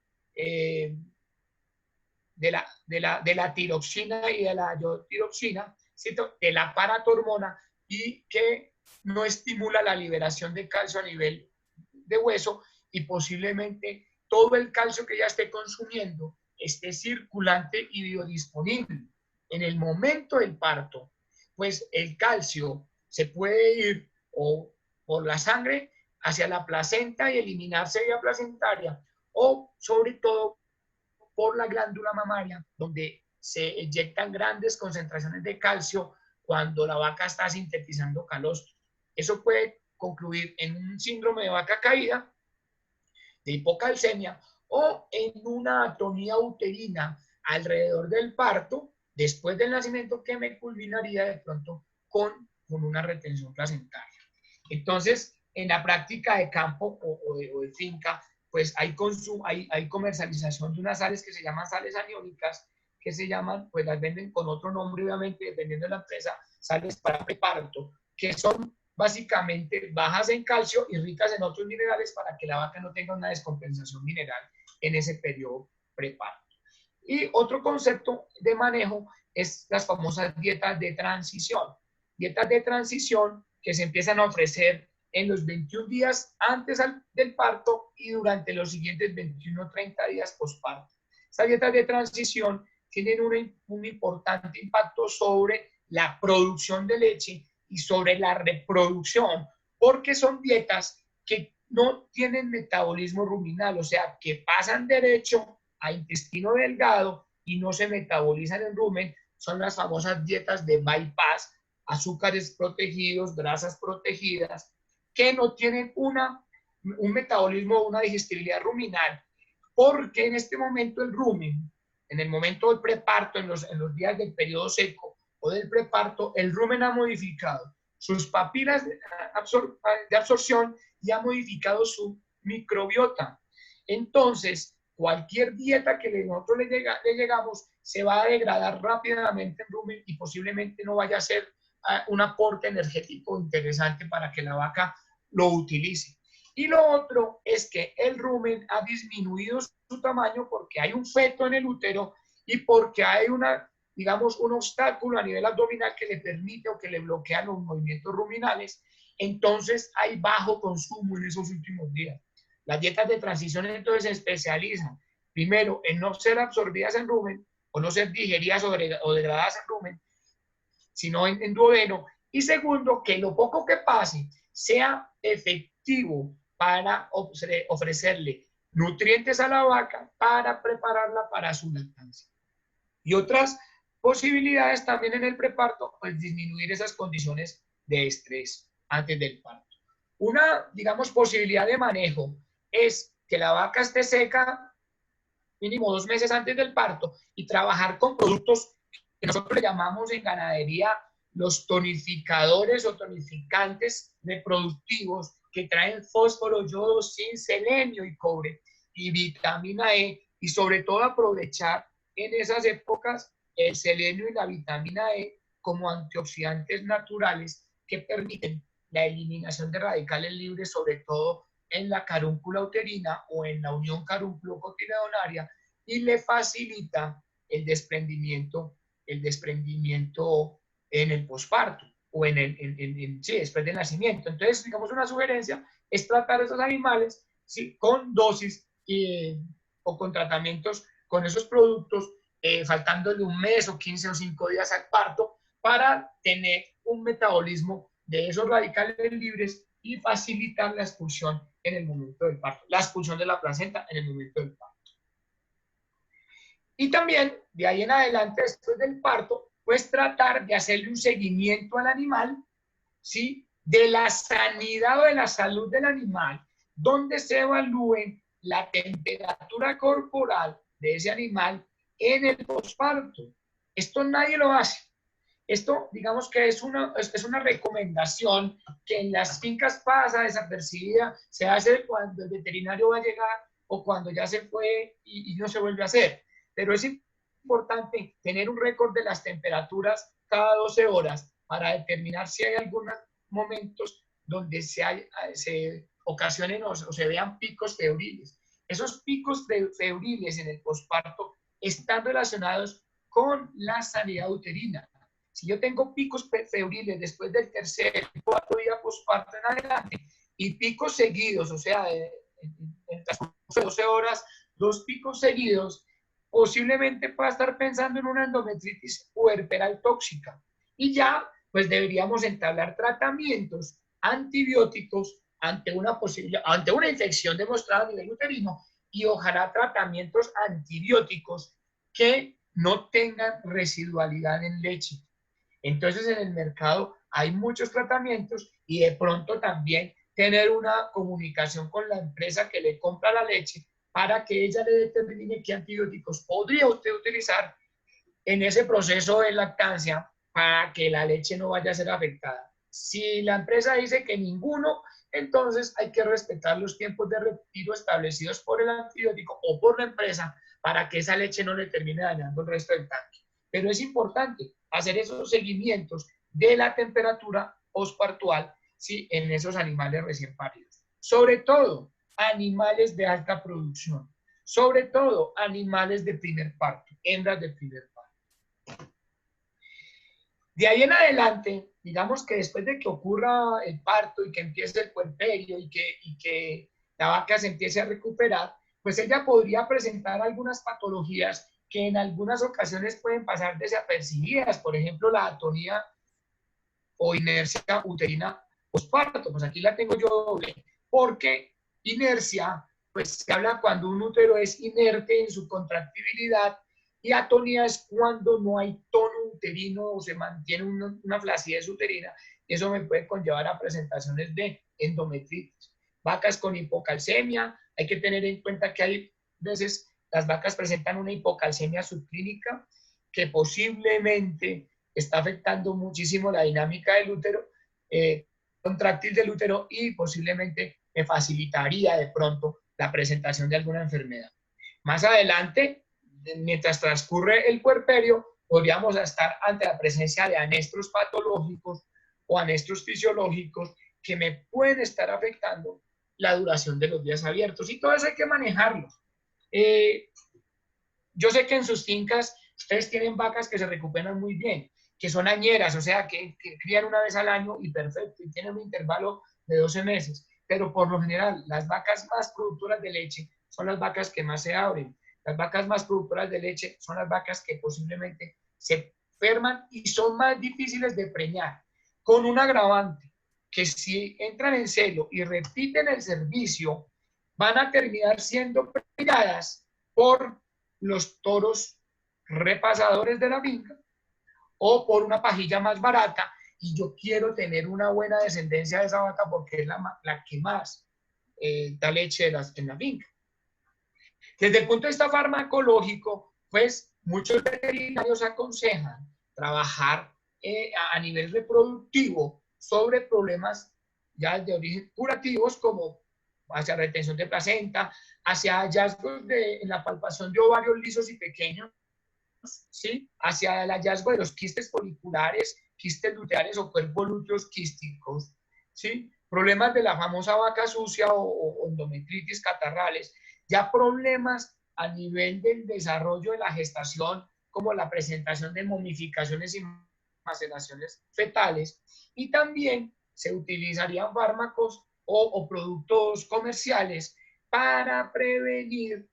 de la tiroxina y de la iotiroxina, ¿cierto? De la paratormona, y que no estimula la liberación de calcio a nivel de hueso, y posiblemente todo el calcio que ya esté consumiendo esté circulante y biodisponible. En el momento del parto, pues el calcio se puede ir o por la sangre hacia la placenta y eliminarse vía placentaria, o sobre todo por la glándula mamaria, donde se inyectan grandes concentraciones de calcio cuando la vaca está sintetizando calostro. Eso puede concluir en un síndrome de vaca caída, de hipocalcemia, o en una atonía uterina alrededor del parto, después del nacimiento, que me culminaría de pronto con una retención placentaria. Entonces, en la práctica de campo o de finca, pues hay comercialización de unas sales que se llaman sales aniónicas, que se llaman, pues las venden con otro nombre, obviamente, dependiendo de la empresa, sales para preparto, que son básicamente bajas en calcio y ricas en otros minerales para que la vaca no tenga una descompensación mineral en ese periodo preparto. Y otro concepto de manejo es las famosas dietas de transición. Dietas de transición que se empiezan a ofrecer en los 21 días antes del parto y durante los siguientes 21 o 30 días postparto. Estas dietas de transición tienen un importante impacto sobre la producción de leche y sobre la reproducción, porque son dietas que no tienen metabolismo ruminal, o sea, que pasan derecho a intestino delgado y no se metabolizan en rumen. Son las famosas dietas de bypass, azúcares protegidos, grasas protegidas, que no tienen un metabolismo o una digestibilidad ruminal, porque en este momento el rumen, en el momento del preparto, en los días del periodo seco o del preparto, el rumen ha modificado sus papilas de absorción y ha modificado su microbiota. Entonces, cualquier dieta que nosotros le llegamos se va a degradar rápidamente en rumen y posiblemente no vaya a ser un aporte energético interesante para que la vaca lo utilice. Y lo otro es que el rumen ha disminuido su tamaño porque hay un feto en el útero y porque hay digamos, un obstáculo a nivel abdominal que le permite o que le bloquea los movimientos ruminales. Entonces hay bajo consumo en esos últimos días. Las dietas de transición entonces se especializan primero en no ser absorbidas en rumen o no ser digeridas o degradadas en rumen, sino en duodeno. Y segundo, que lo poco que pase sea efectivo para ofrecerle nutrientes a la vaca para prepararla para su lactancia. Y otras posibilidades también en el preparto, pues disminuir esas condiciones de estrés antes del parto. Una, digamos, posibilidad de manejo es que la vaca esté seca mínimo 2 meses antes del parto y trabajar con productos que nosotros le llamamos en ganadería los tonificadores o tonificantes reproductivos, que traen fósforo, yodo, zinc, selenio y cobre, y vitamina E, y sobre todo aprovechar en esas épocas el selenio y la vitamina E como antioxidantes naturales que permiten la eliminación de radicales libres, sobre todo en la carúncula uterina o en la unión carúnculo-cotiledonaria, y le facilita el desprendimiento en el posparto o sí, después del nacimiento. Entonces, digamos, una sugerencia es tratar a esos animales, ¿sí?, con dosis o con tratamientos con esos productos, faltándole un mes o 15 o 5 días al parto, para tener un metabolismo de esos radicales libres y facilitar la expulsión en el momento del parto, la expulsión de la placenta en el momento del parto. Y también, de ahí en adelante, después del parto, pues tratar de hacerle un seguimiento al animal, ¿sí?, de la sanidad o de la salud del animal, donde se evalúe la temperatura corporal de ese animal en el posparto. Esto nadie lo hace. Esto, digamos que es una recomendación que en las fincas pasa desapercibida, se hace cuando el veterinario va a llegar o cuando ya se fue y no se vuelve a hacer. Pero es importante tener un récord de las temperaturas cada 12 horas para determinar si hay algunos momentos donde se ocasionen o se vean picos febriles. Esos picos febriles en el posparto están relacionados con la sanidad uterina. Si yo tengo picos febriles después del tercer, cuarto día posparto en adelante y picos seguidos, o sea, en 12 horas, 2 picos seguidos, posiblemente pueda estar pensando en una endometritis puerperal tóxica. Y ya, pues deberíamos entablar tratamientos antibióticos ante una infección demostrada a nivel uterino, y ojalá tratamientos antibióticos que no tengan residualidad en leche. Entonces, en el mercado hay muchos tratamientos, y de pronto también tener una comunicación con la empresa que le compra la leche para que ella le determine qué antibióticos podría usted utilizar en ese proceso de lactancia para que la leche no vaya a ser afectada. Si la empresa dice que ninguno, entonces hay que respetar los tiempos de retiro establecidos por el antibiótico o por la empresa para que esa leche no le termine dañando el resto del tanque. Pero es importante hacer esos seguimientos de la temperatura postpartual, ¿sí?, en esos animales recién paridos. Sobre todo, animales de alta producción. Sobre todo, animales de primer parto, hembras de primer parto. De ahí en adelante, digamos que después de que ocurra el parto y que empiece el puerperio y que la vaca se empiece a recuperar, pues ella podría presentar algunas patologías que en algunas ocasiones pueden pasar desapercibidas, por ejemplo, la atonía o inercia uterina postparto. Pues aquí la tengo yo doble, porque inercia, pues se habla cuando un útero es inerte en su contractibilidad, y atonía es cuando no hay tono uterino o se mantiene una flacidez uterina, y eso me puede conllevar a presentaciones de endometritis. Vacas con hipocalcemia, hay que tener en cuenta que hay veces las vacas presentan una hipocalcemia subclínica que posiblemente está afectando muchísimo la dinámica del útero, contráctil del útero, y posiblemente me facilitaría de pronto la presentación de alguna enfermedad. Más adelante, mientras transcurre el puerperio, podríamos estar ante la presencia de anestros patológicos o anestros fisiológicos que me pueden estar afectando la duración de los días abiertos, y todo eso hay que manejarlo. Yo sé que en sus fincas ustedes tienen vacas que se recuperan muy bien, que son añeras, o sea, que crían una vez al año y perfecto, y tienen un intervalo de 12 meses, pero por lo general las vacas más productoras de leche son las vacas que más se abren. Las vacas más productoras de leche son las vacas que posiblemente se enferman y son más difíciles de preñar, con un agravante, que si entran en celo y repiten el servicio, van a terminar siendo preñadas por los toros repasadores de la finca o por una pajilla más barata, y yo quiero tener una buena descendencia de esa vaca porque es la que más da leche en la finca. Desde el punto de vista farmacológico, pues muchos veterinarios aconsejan trabajar a nivel reproductivo sobre problemas ya de origen curativos, como hacia retención de placenta, hacia hallazgos en la palpación de ovarios lisos y pequeños, ¿sí? Hacia el hallazgo de los quistes foliculares, quistes luteales o cuerpos lúteos quísticos, ¿sí? Problemas de la famosa vaca sucia o endometritis catarrales, ya problemas a nivel del desarrollo de la gestación, como la presentación de momificaciones y maceraciones fetales, y también se utilizarían fármacos o productos comerciales para prevenir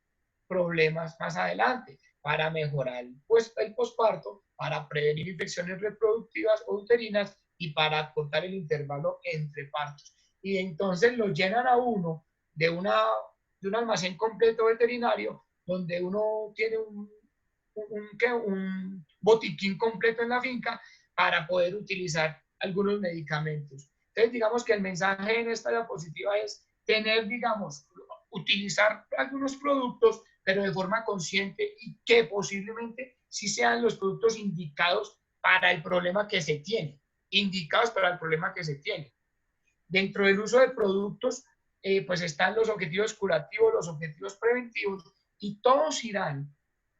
problemas más adelante, para mejorar el posparto, para prevenir infecciones reproductivas o uterinas y para cortar el intervalo entre partos. Y entonces lo llenan a uno de un almacén completo veterinario donde uno tiene un botiquín completo en la finca para poder utilizar algunos medicamentos. Entonces, digamos que el mensaje en esta diapositiva es tener, digamos, utilizar algunos productos, pero de forma consciente y que posiblemente sí sean los productos indicados para el problema que se tiene, indicados para el problema que se tiene. Dentro del uso de productos, pues están los objetivos curativos, los objetivos preventivos, y todos irán,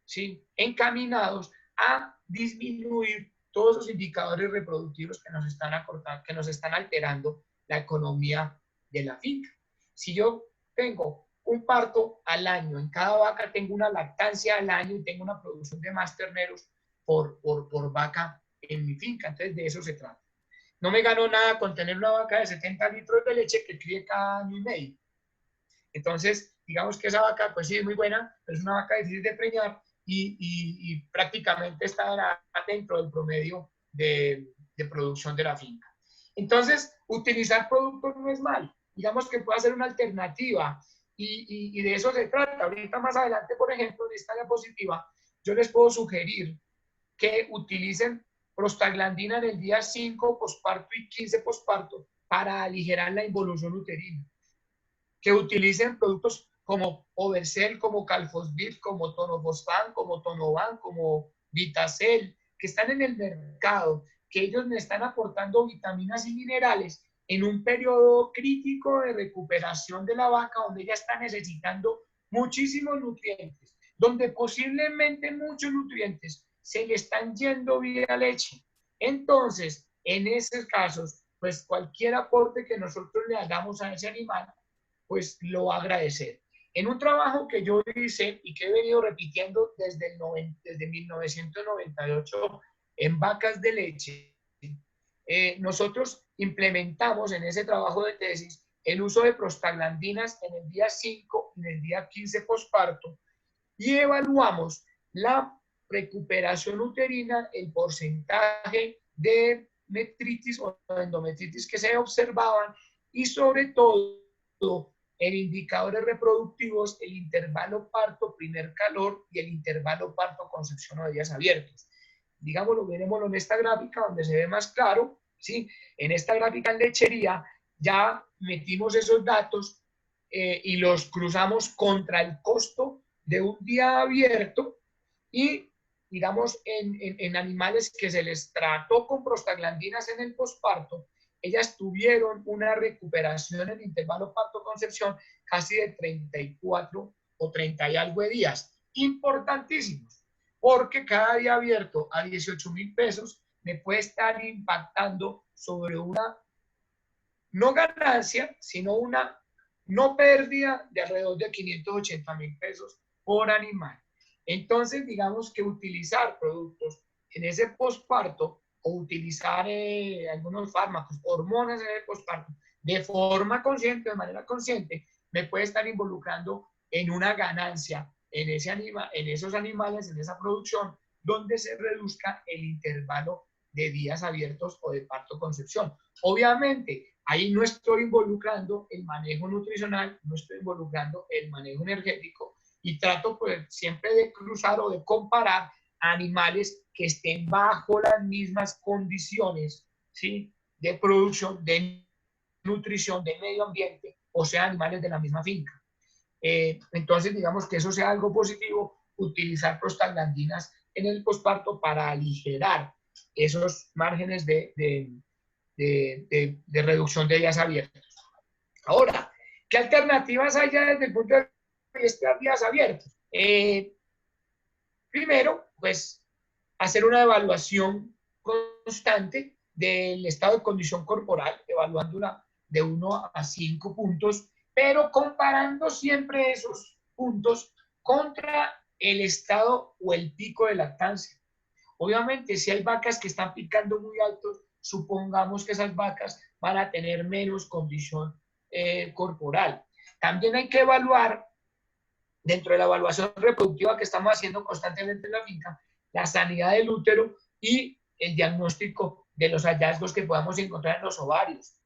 ¿sí?, encaminados a disminuir todos esos indicadores reproductivos que nos están acortando, que nos están alterando la economía de la finca. Si yo tengo un parto al año, en cada vaca tengo una lactancia al año y tengo una producción de más terneros por vaca en mi finca, entonces de eso se trata. No me gano nada con tener una vaca de 70 litros de leche que críe cada año y medio. Entonces, digamos que esa vaca, pues sí, es muy buena, pero es una vaca difícil de preñar y prácticamente está dentro del promedio de producción de la finca. Entonces, utilizar productos no es mal. Digamos que puede ser una alternativa y de eso se trata. Ahorita más adelante, por ejemplo, en esta diapositiva, yo les puedo sugerir que utilicen prostaglandina en el día 5 posparto y 15 posparto para aligerar la involución uterina, que utilicen productos como Overcel, como Calfosbir, como Tonofosfan, como Tonovan, como Vitacel, que están en el mercado, que ellos me están aportando vitaminas y minerales en un periodo crítico de recuperación de la vaca, donde ella está necesitando muchísimos nutrientes, donde posiblemente muchos nutrientes se le están yendo vía leche. Entonces, en esos casos, pues cualquier aporte que nosotros le hagamos a ese animal, pues lo va a agradecer. En un trabajo que yo hice y que he venido repitiendo desde 1998 en vacas de leche, nosotros implementamos en ese trabajo de tesis el uso de prostaglandinas en el día 5 y en el día 15 posparto y evaluamos la recuperación uterina, el porcentaje de metritis o endometritis que se observaban y sobre todo en indicadores reproductivos, el intervalo parto primer calor y el intervalo parto concepción o de días abiertos. Digámoslo, veremoslo en esta gráfica donde se ve más claro, ¿sí? En esta gráfica en lechería ya metimos esos datos y los cruzamos contra el costo de un día abierto y, digamos, en animales que se les trató con prostaglandinas en el posparto, ellas tuvieron una recuperación en intervalo parto-concepción casi de 34 o 30 y algo de días. Importantísimos, porque cada día abierto a 18,000 pesos me puede estar impactando sobre una no ganancia, sino una no pérdida de alrededor de 580,000 pesos por animal. Entonces, digamos que utilizar productos en ese posparto o utilizar algunos fármacos, hormonas en el posparto, de forma consciente, de manera consciente, me puede estar involucrando en una ganancia en esos animales, en esa producción, donde se reduzca el intervalo de días abiertos o de parto-concepción. Obviamente, ahí no estoy involucrando el manejo nutricional, no estoy involucrando el manejo energético y trato pues siempre de cruzar o de comparar animales que estén bajo las mismas condiciones, ¿sí?, de producción, de nutrición, de medio ambiente, o sea, animales de la misma finca. Entonces, digamos que eso sea algo positivo, utilizar prostaglandinas en el posparto para aligerar esos márgenes de reducción de días abiertos. Ahora, ¿Qué alternativas hay ya desde el punto de vista de días abiertos? Primero, pues, hacer una evaluación constante del estado de condición corporal, evaluándola de 1 a 5 puntos, pero comparando siempre esos puntos contra el estado o el pico de lactancia. Obviamente, si hay vacas que están picando muy altos, supongamos que esas vacas van a tener menos condición corporal. También hay que evaluar, dentro de la evaluación reproductiva que estamos haciendo constantemente en la finca, la sanidad del útero y el diagnóstico de los hallazgos que podamos encontrar en los ovarios.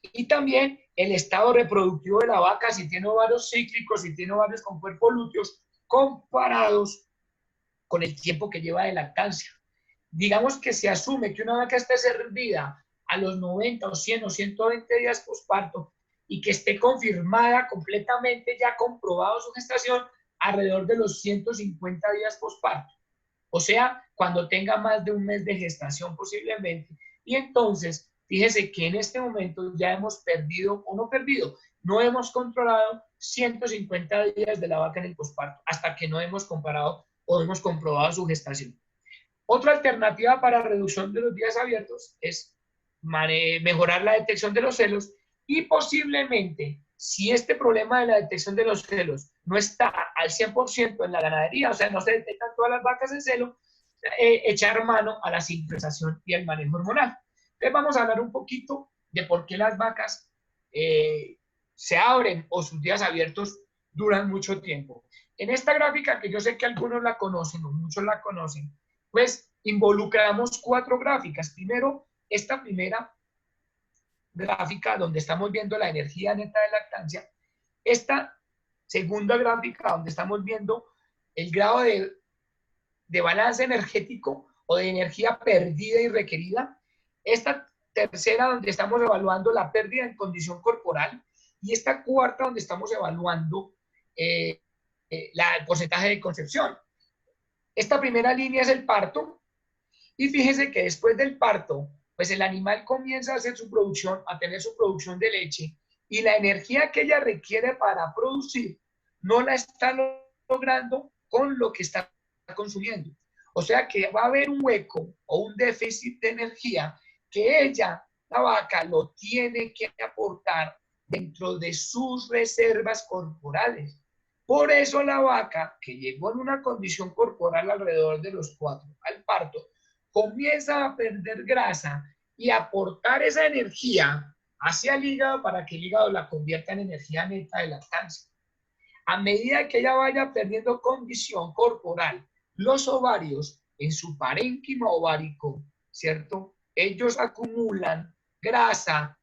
Y también el estado reproductivo de la vaca, si tiene ovarios cíclicos, si tiene ovarios con cuerpos lúteos, comparados con el tiempo que lleva de lactancia. Digamos que se asume que una vaca esté servida a los 90 o 100 o 120 días posparto y que esté confirmada completamente, ya comprobado su gestación, alrededor de los 150 días posparto. O sea, cuando tenga más de un mes de gestación posiblemente. Y entonces, fíjese que en este momento ya hemos perdido, o no perdido, no hemos controlado 150 días de la vaca en el posparto, hasta que no hemos comparado o hemos comprobado su gestación. Otra alternativa para reducción de los días abiertos es mejorar la detección de los celos y posiblemente, si este problema de la detección de los celos no está al 100% en la ganadería, o sea, no se detectan todas las vacas en celo, echar mano a la sincronización y el manejo hormonal. Entonces vamos a hablar un poquito de por qué las vacas se abren o sus días abiertos duran mucho tiempo. En esta gráfica, que yo sé que algunos la conocen o muchos la conocen, pues involucramos 4 gráficas. Primero, esta primera gráfica donde estamos viendo la energía neta de lactancia. Esta segunda gráfica donde estamos viendo el grado de balance energético o de energía perdida y requerida. Esta tercera donde estamos evaluando la pérdida en condición corporal. Y esta cuarta donde estamos evaluando el porcentaje de concepción. Esta primera línea es el parto. Y fíjese que después del parto, pues el animal comienza a hacer su producción, a tener su producción de leche, y la energía que ella requiere para producir no la está logrando con lo que está consumiendo. O sea que va a haber un hueco o un déficit de energía que ella, la vaca, lo tiene que aportar dentro de sus reservas corporales. Por eso la vaca, que llegó en una condición corporal alrededor de los 4 al parto, comienza a perder grasa y aportar esa energía hacia el hígado para que el hígado la convierta en energía neta de lactancia. A medida que ella vaya perdiendo condición corporal, los ovarios en su parénquima ovárico, ¿cierto? Ellos acumulan grasa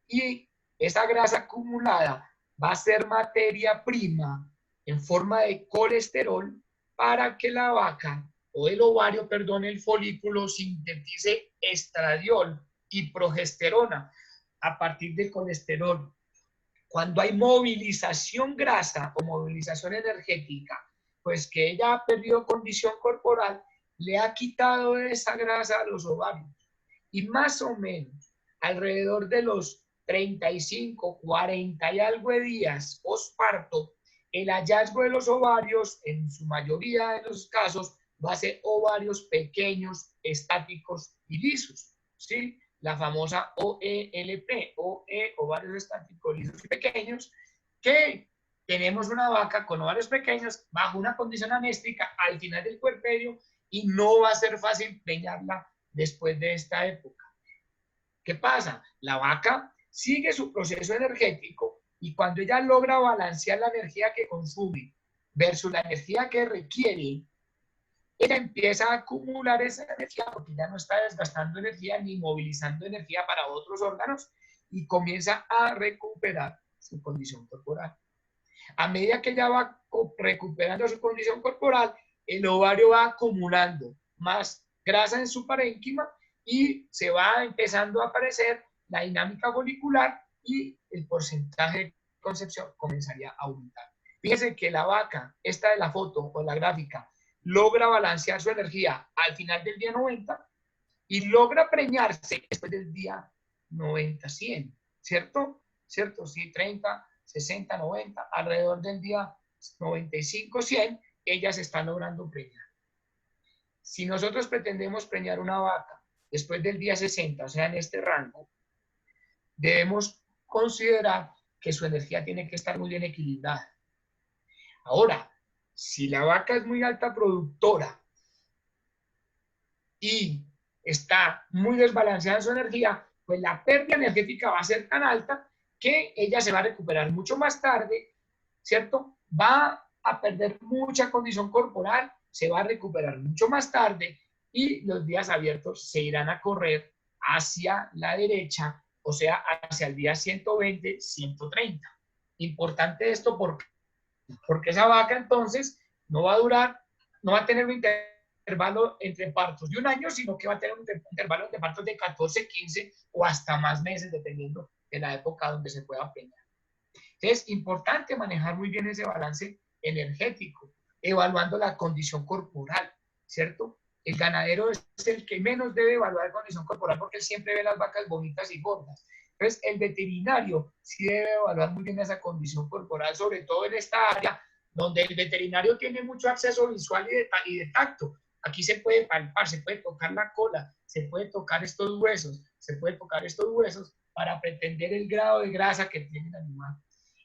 y esa grasa acumulada va a ser materia prima en forma de colesterol para que la vaca o el ovario, perdón, el folículo sintetice estradiol y progesterona a partir del colesterol. Cuando hay movilización grasa o movilización energética, pues que ella ha perdido condición corporal, le ha quitado esa grasa a los ovarios. Y más o menos alrededor de los 35, 40 y algo de días posparto, el hallazgo de los ovarios, en su mayoría de los casos, va a ser ovarios pequeños, estáticos y lisos, ¿sí? La famosa OELP, ovarios estáticos, lisos y pequeños, que tenemos una vaca con ovarios pequeños bajo una condición anéstrica al final del puerperio y no va a ser fácil preñarla después de esta época. ¿Qué pasa? La vaca sigue su proceso energético y cuando ella logra balancear la energía que consume versus la energía que requiere, ella empieza a acumular esa energía porque ya no está desgastando energía ni movilizando energía para otros órganos y comienza a recuperar su condición corporal. A medida que ella va recuperando su condición corporal, el ovario va acumulando más grasa en su parénquima y se va empezando a aparecer la dinámica folicular y el porcentaje de concepción comenzaría a aumentar. Fíjense que la vaca, esta de la foto o la gráfica, logra balancear su energía al final del día 90 y logra preñarse después del día 90-100, ¿cierto? ¿cierto? Sí, 30, 60, 90, alrededor del día 95, 100, ellas están logrando preñar. Si nosotros pretendemos preñar una vaca después del día 60, o sea, en este rango, debemos considerar que su energía tiene que estar muy bien equilibrada. Ahora, si la vaca es muy alta productora y está muy desbalanceada en su energía, pues la pérdida energética va a ser tan alta que ella se va a recuperar mucho más tarde, ¿cierto? Va a perder mucha condición corporal, se va a recuperar mucho más tarde y los días abiertos se irán a correr hacia la derecha, o sea, hacia el día 120, 130. Importante esto porque esa vaca entonces no va a durar, no va a tener un intervalo entre partos de un año, sino que va a tener un intervalo entre partos de 14, 15 o hasta más meses, dependiendo de la época donde se pueda preñar. Entonces, es importante manejar muy bien ese balance energético, evaluando la condición corporal, ¿cierto? El ganadero es el que menos debe evaluar condición corporal porque él siempre ve las vacas bonitas y gordas. Entonces, el veterinario sí debe evaluar muy bien esa condición corporal, sobre todo en esta área donde el veterinario tiene mucho acceso visual y de tacto. Aquí se puede palpar, se puede tocar la cola, se puede tocar estos huesos, se puede tocar estos huesos para pretender el grado de grasa que tiene el animal.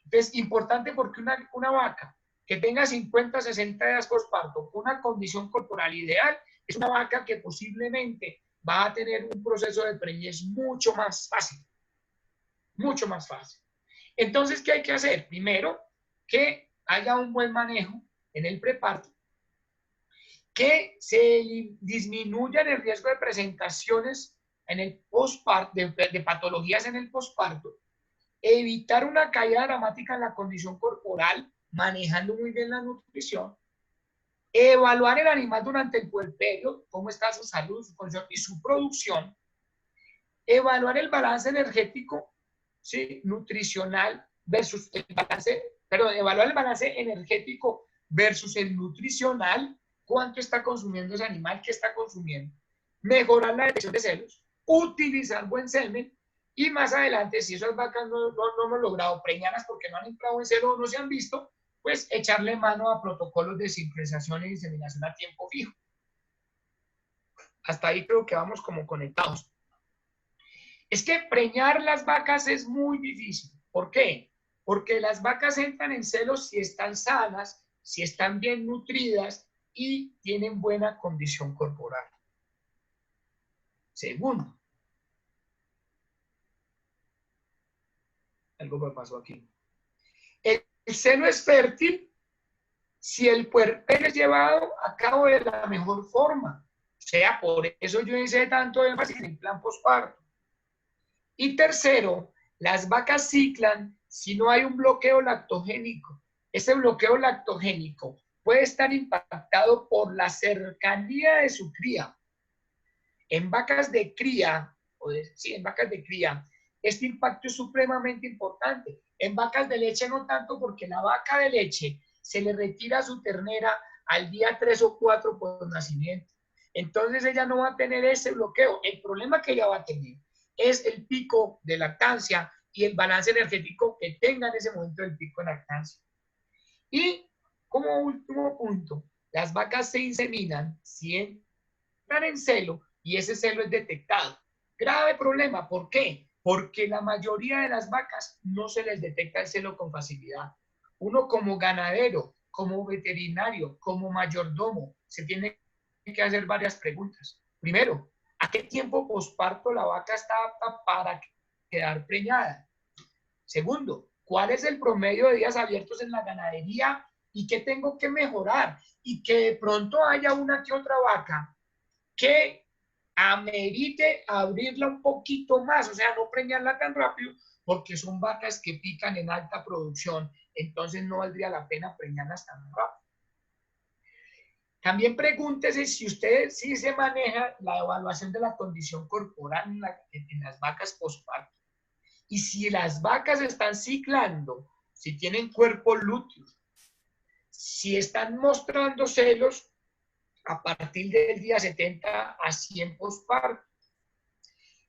Entonces, importante porque una vaca que tenga 50, 60 días postparto, con una condición corporal ideal, es una vaca que posiblemente va a tener un proceso de preñez mucho más fácil. Mucho más fácil. Entonces, ¿qué hay que hacer? Primero, que haya un buen manejo en el preparto, que se disminuyan el riesgo de presentaciones en el postparto, de patologías en el postparto, evitar una caída dramática en la condición corporal, manejando muy bien la nutrición, evaluar el animal durante el puerperio, cómo está su salud, su condición y su producción, evaluar el balance energético, ¿sí? Nutricional versus el balance, perdón, evaluar el balance energético versus el nutricional, cuánto está consumiendo ese animal, qué está consumiendo, mejorar la detección de celos, utilizar buen semen y más adelante, si esas vacas no hemos logrado preñarlas porque no han entrado en celo o no se han visto, pues echarle mano a protocolos de sincronización y diseminación a tiempo fijo. Hasta ahí creo que vamos como conectados. Es que preñar las vacas es muy difícil. ¿Por qué? Porque las vacas entran en celos si están sanas, si están bien nutridas y tienen buena condición corporal. Segundo, algo me pasó aquí. El celo es fértil si el puerperio es llevado a cabo de la mejor forma. O sea, por eso yo hice tanto énfasis en el plan postparto. Y tercero, las vacas ciclan si no hay un bloqueo lactogénico. Ese bloqueo lactogénico puede estar impactado por la cercanía de su cría. En vacas de cría, en vacas de cría, este impacto es supremamente importante. En vacas de leche no tanto, porque la vaca de leche se le retira a su ternera al día 3 o 4 por nacimiento. Entonces ella no va a tener ese bloqueo. El problema que ella va a tener es el pico de lactancia y el balance energético que tenga en ese momento el pico de lactancia. Y como último punto, las vacas se inseminan si entran en celo y ese celo es detectado. Grave problema, ¿por qué? Porque la mayoría de las vacas no se les detecta el celo con facilidad. Uno como ganadero, como veterinario, como mayordomo, se tiene que hacer varias preguntas. Primero, ¿a qué tiempo posparto la vaca está apta para quedar preñada? Segundo, ¿cuál es el promedio de días abiertos en la ganadería y qué tengo que mejorar? Y que de pronto haya una que otra vaca que amerite abrirla un poquito más, o sea, no preñarla tan rápido, porque son vacas que pican en alta producción, entonces no valdría la pena preñarlas tan rápido. También pregúntese si usted sí se maneja la evaluación de la condición corporal en las vacas postparto. Y si las vacas están ciclando, si tienen cuerpo lúteo, si están mostrando celos a partir del día 70 a 100 postparto.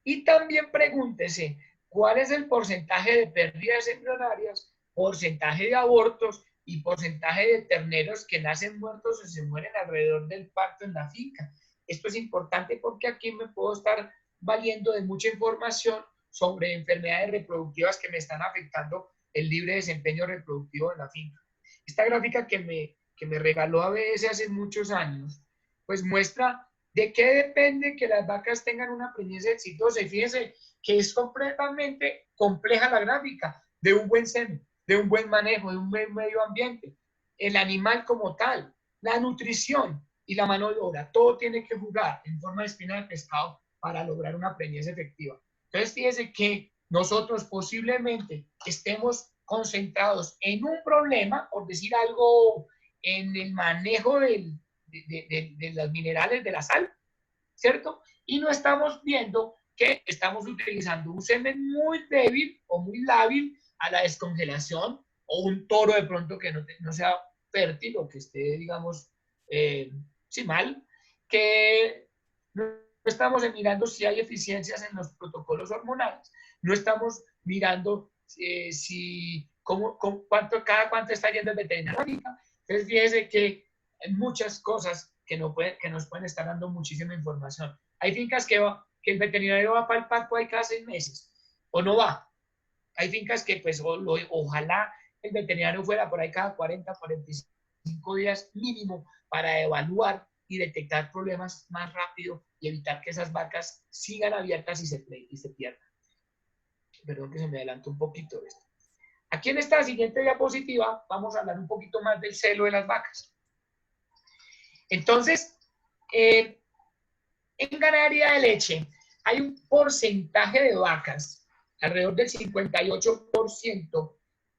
Y también pregúntese cuál es el porcentaje de pérdidas embrionarias, porcentaje de abortos y porcentaje de terneros que nacen muertos o se mueren alrededor del parto en la finca. Esto es importante porque aquí me puedo estar valiendo de mucha información sobre enfermedades reproductivas que me están afectando el libre desempeño reproductivo en la finca. Esta gráfica que me regaló ABS hace muchos años, pues muestra de qué depende que las vacas tengan una preñez exitosa. Y fíjense que es completamente compleja la gráfica de un buen semen, de un buen manejo, de un buen medio ambiente, el animal como tal, la nutrición y la mano de obra, todo tiene que jugar en forma de espina de pescado para lograr una preñez efectiva. Entonces, fíjense que nosotros posiblemente estemos concentrados en un problema, por decir algo, en el manejo de los minerales de la sal, ¿cierto? Y no estamos viendo que estamos utilizando un semen muy débil o muy lábil a la descongelación, o un toro de pronto que no sea fértil o que esté, digamos, sí, mal, que no estamos mirando si hay eficiencias en los protocolos hormonales, no estamos mirando cada cuánto está yendo el veterinario. Entonces, fíjense que hay muchas cosas que nos pueden estar dando muchísima información. Hay fincas que el veterinario va para el parco ahí cada 6 meses, o no va. Hay fincas que, pues, ojalá el veterinario fuera por ahí cada 40, 45 días mínimo para evaluar y detectar problemas más rápido y evitar que esas vacas sigan abiertas y se pierdan. Perdón que se me adelantó un poquito esto. Aquí en esta siguiente diapositiva vamos a hablar un poquito más del celo de las vacas. Entonces, en ganadería de leche hay un porcentaje de vacas, alrededor del 58%,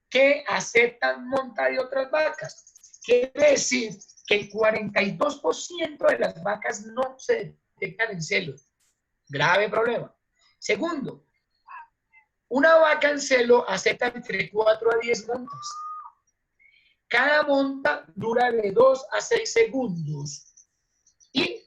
que aceptan monta de otras vacas. Quiere decir que el 42% de las vacas no se detectan en celo. Grave problema. Segundo, una vaca en celo acepta entre 4 a 10 montas. Cada monta dura de 2 a 6 segundos. Y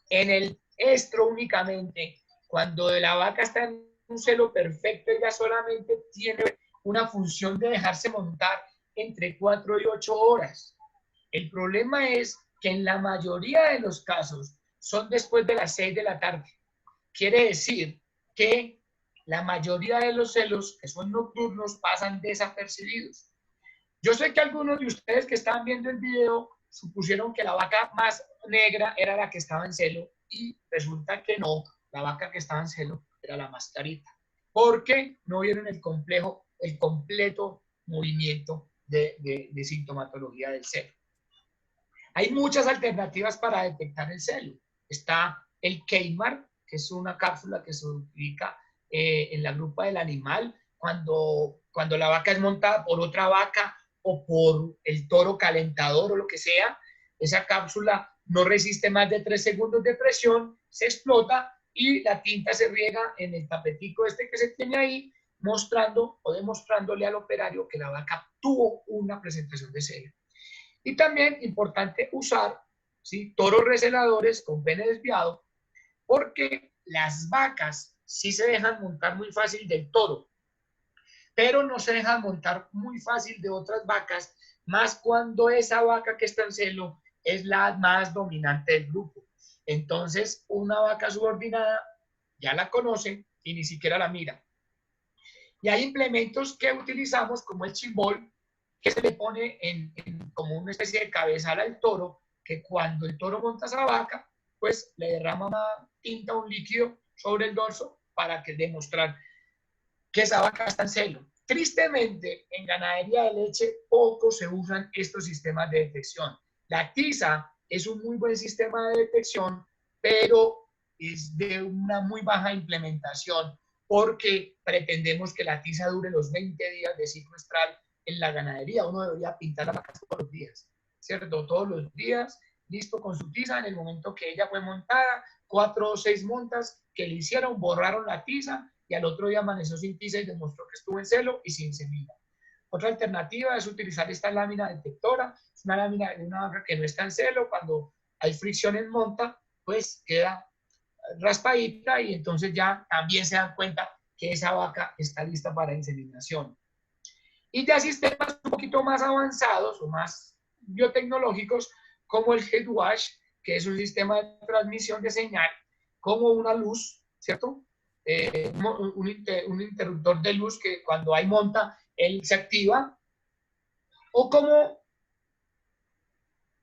en el estro únicamente, cuando la vaca está en un celo perfecto, ella solamente tiene una función de dejarse montar entre 4 y 8 horas. El problema es que en la mayoría de los casos son después de las 6 de la tarde. Quiere decir que la mayoría de los celos que son nocturnos pasan desapercibidos. Yo sé que algunos de ustedes que estaban viendo el video supusieron que la vaca más negra era la que estaba en celo, y resulta que no, la vaca que estaba en celo era la más clarita, porque no vieron el completo movimiento de sintomatología del celo. Hay muchas alternativas para detectar el celo. Está el Keimar, que es una cápsula que se utiliza en la grupa del animal cuando la vaca es montada por otra vaca o por el toro calentador o lo que sea. Esa cápsula no resiste más de 3 segundos de presión, se explota y la tinta se riega en el tapetico este que se tiene ahí, mostrando o demostrándole al operario que la vaca tuvo una presentación de celo. Y también importante usar, ¿sí?, toros receladores con pene desviado, porque las vacas sí se dejan montar muy fácil del toro, pero no se dejan montar muy fácil de otras vacas, más cuando esa vaca que está en celo es la más dominante del grupo. Entonces, una vaca subordinada ya la conoce y ni siquiera la mira. Y hay implementos que utilizamos, como el chimbol, que se le pone como una especie de cabezal al toro, que cuando el toro monta esa vaca, pues le derrama una tinta, un líquido sobre el dorso para que demostrar que esa vaca está en celo. Tristemente, en ganadería de leche poco se usan estos sistemas de detección. La tiza es un muy buen sistema de detección, pero es de una muy baja implementación, porque pretendemos que la tiza dure los 20 días de ciclo estral en la ganadería. Uno debería pintar la vaca todos los días, ¿cierto? Todos los días, listo con su tiza. En el momento que ella fue montada, 4 o 6 montas que le hicieron, borraron la tiza, y al otro día amaneció sin tiza y demostró que estuvo en celo y sin semilla. Otra alternativa es utilizar esta lámina detectora. Es una lámina de una vaca que no está en celo. Cuando hay fricción en monta, pues queda raspadita, y entonces ya también se dan cuenta que esa vaca está lista para inseminación. Y ya sistemas un poquito más avanzados o más biotecnológicos, como el headwash, que es un sistema de transmisión de señal, como una luz, ¿cierto? Un interruptor de luz que cuando hay monta, él se activa, o como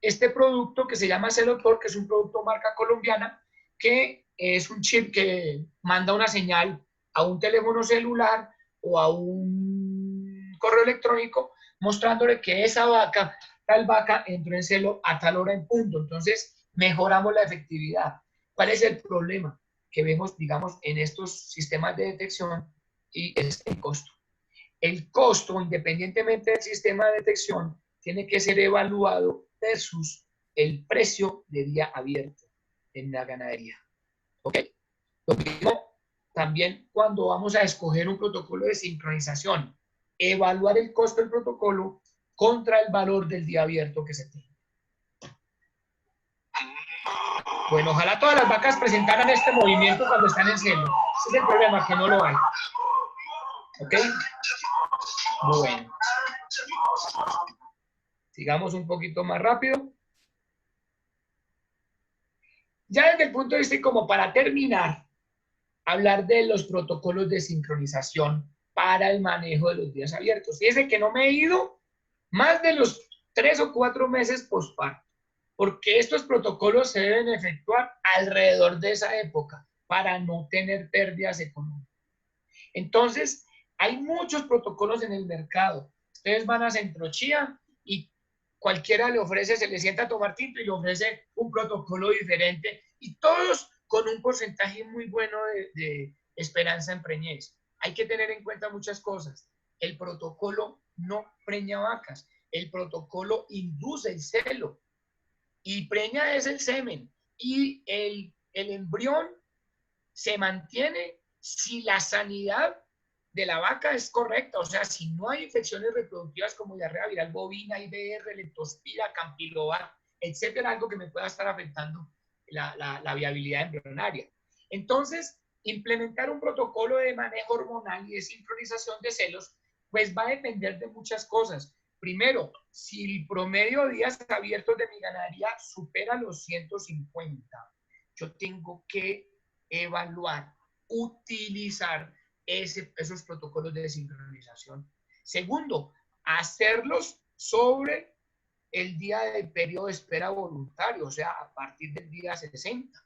este producto que se llama Celotor, que es un producto marca colombiana, que es un chip que manda una señal a un teléfono celular o a un correo electrónico mostrándole que esa vaca, tal vaca, entró en celo a tal hora en punto. Entonces, mejoramos la efectividad. ¿Cuál es el problema que vemos, digamos, en estos sistemas de detección? Y es el costo. El costo, independientemente del sistema de detección, tiene que ser evaluado versus el precio de día abierto en la ganadería. ¿Ok? Lo mismo también cuando vamos a escoger un protocolo de sincronización, evaluar el costo del protocolo contra el valor del día abierto que se tiene. Bueno, ojalá todas las vacas presentaran este movimiento cuando están en celo. Ese es el problema, que no lo hay. ¿Ok? Bueno. Sigamos un poquito más rápido. Ya desde el punto de vista, y como para terminar, hablar de los protocolos de sincronización para el manejo de los días abiertos. Fíjense que no me he ido más de los 3 o 4 meses postparto, porque estos protocolos se deben efectuar alrededor de esa época para no tener pérdidas económicas. Entonces, hay muchos protocolos en el mercado. Ustedes van a Centrochía y cualquiera le ofrece, se le sienta a tomar tinto y le ofrece un protocolo diferente y todos con un porcentaje muy bueno de esperanza en preñez. Hay que tener en cuenta muchas cosas. El protocolo no preña vacas, el protocolo induce el celo y preña es el semen y el embrión se mantiene si la sanidad de la vaca es correcta, o sea, si no hay infecciones reproductivas como diarrea viral bovina, IBR, leptospira, campilobar, etcétera, algo que me pueda estar afectando la viabilidad embrionaria. Entonces, implementar un protocolo de manejo hormonal y de sincronización de celos, pues va a depender de muchas cosas. Primero, si el promedio de días abiertos de mi ganadería supera los 150, yo tengo que evaluar, utilizar esos protocolos de sincronización. Segundo, hacerlos sobre el día del periodo de espera voluntario, o sea, a partir del día 60.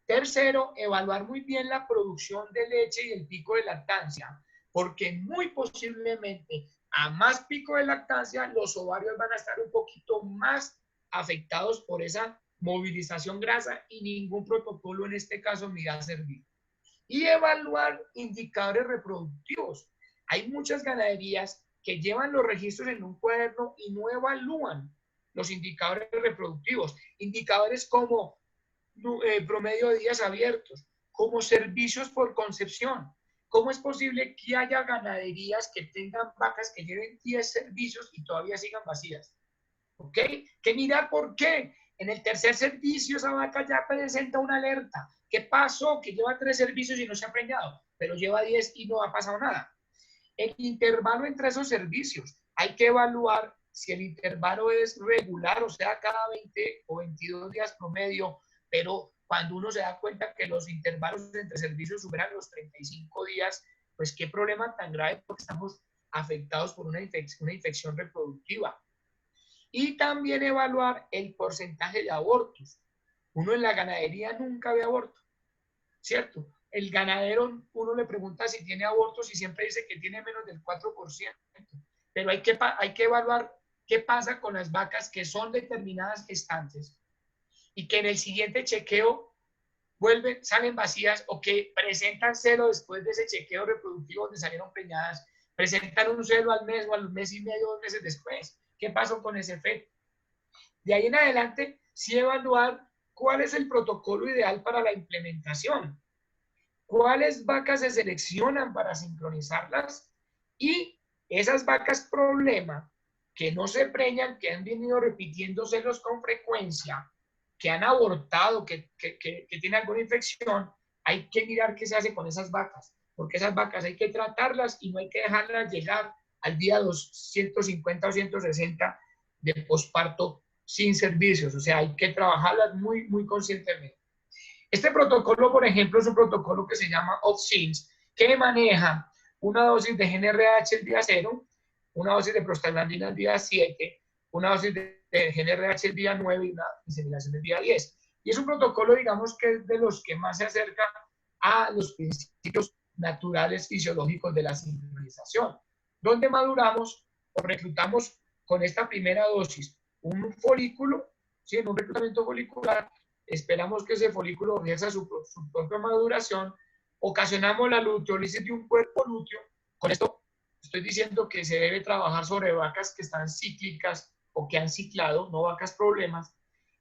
Tercero, evaluar muy bien la producción de leche y el pico de lactancia, porque muy posiblemente a más pico de lactancia, los ovarios van a estar un poquito más afectados por esa movilización grasa y ningún protocolo en este caso me va a servir. Y evaluar indicadores reproductivos. Hay muchas ganaderías que llevan los registros en un cuaderno y no evalúan los indicadores reproductivos. Indicadores como promedio de días abiertos, como servicios por concepción. ¿Cómo es posible que haya ganaderías que tengan vacas que lleven 10 servicios y todavía sigan vacías? ¿Ok? Que mirar por qué. En el tercer servicio esa vaca ya presenta una alerta. ¿Qué pasó? Que lleva 3 servicios y no se ha preñado, pero lleva 10 y no ha pasado nada. El intervalo entre esos servicios. Hay que evaluar si el intervalo es regular, o sea, cada 20 o 22 días promedio, pero cuando uno se da cuenta que los intervalos entre servicios superan los 35 días, pues qué problema tan grave porque estamos afectados por una infección reproductiva. Y también evaluar el porcentaje de abortos. Uno en la ganadería nunca ve aborto, ¿cierto? El ganadero, uno le pregunta si tiene abortos y siempre dice que tiene menos del 4%. Pero hay que evaluar qué pasa con las vacas que son determinadas gestantes y que en el siguiente chequeo salen vacías o que presentan celo después de ese chequeo reproductivo donde salieron preñadas, presentan un celo al mes o al mes y medio, 2 meses después. ¿Qué pasó con ese feto? De ahí en adelante, sí evaluar cuál es el protocolo ideal para la implementación, cuáles vacas se seleccionan para sincronizarlas y esas vacas problema que no se preñan, que han venido repitiendo celos con frecuencia, que han abortado, que tienen alguna infección, hay que mirar qué se hace con esas vacas, porque esas vacas hay que tratarlas y no hay que dejarlas llegar al día 250 o 160 de posparto sin servicios, o sea, hay que trabajarlas muy, muy conscientemente. Este protocolo, por ejemplo, es un protocolo que se llama OPSINS, que maneja una dosis de GnRH el día 0, una dosis de prostaglandina el día 7, una dosis de GnRH el día 9 y una inseminación el día 10. Y es un protocolo, digamos, que es de los que más se acerca a los principios naturales fisiológicos de la sincronización, donde maduramos o reclutamos con esta primera dosis un folículo, ¿sí? En un reclutamiento folicular, esperamos que ese folículo ejerza su propia maduración, ocasionamos la luteólisis de un cuerpo lúteo. Con esto estoy diciendo que se debe trabajar sobre vacas que están cíclicas o que han ciclado, no vacas problemas,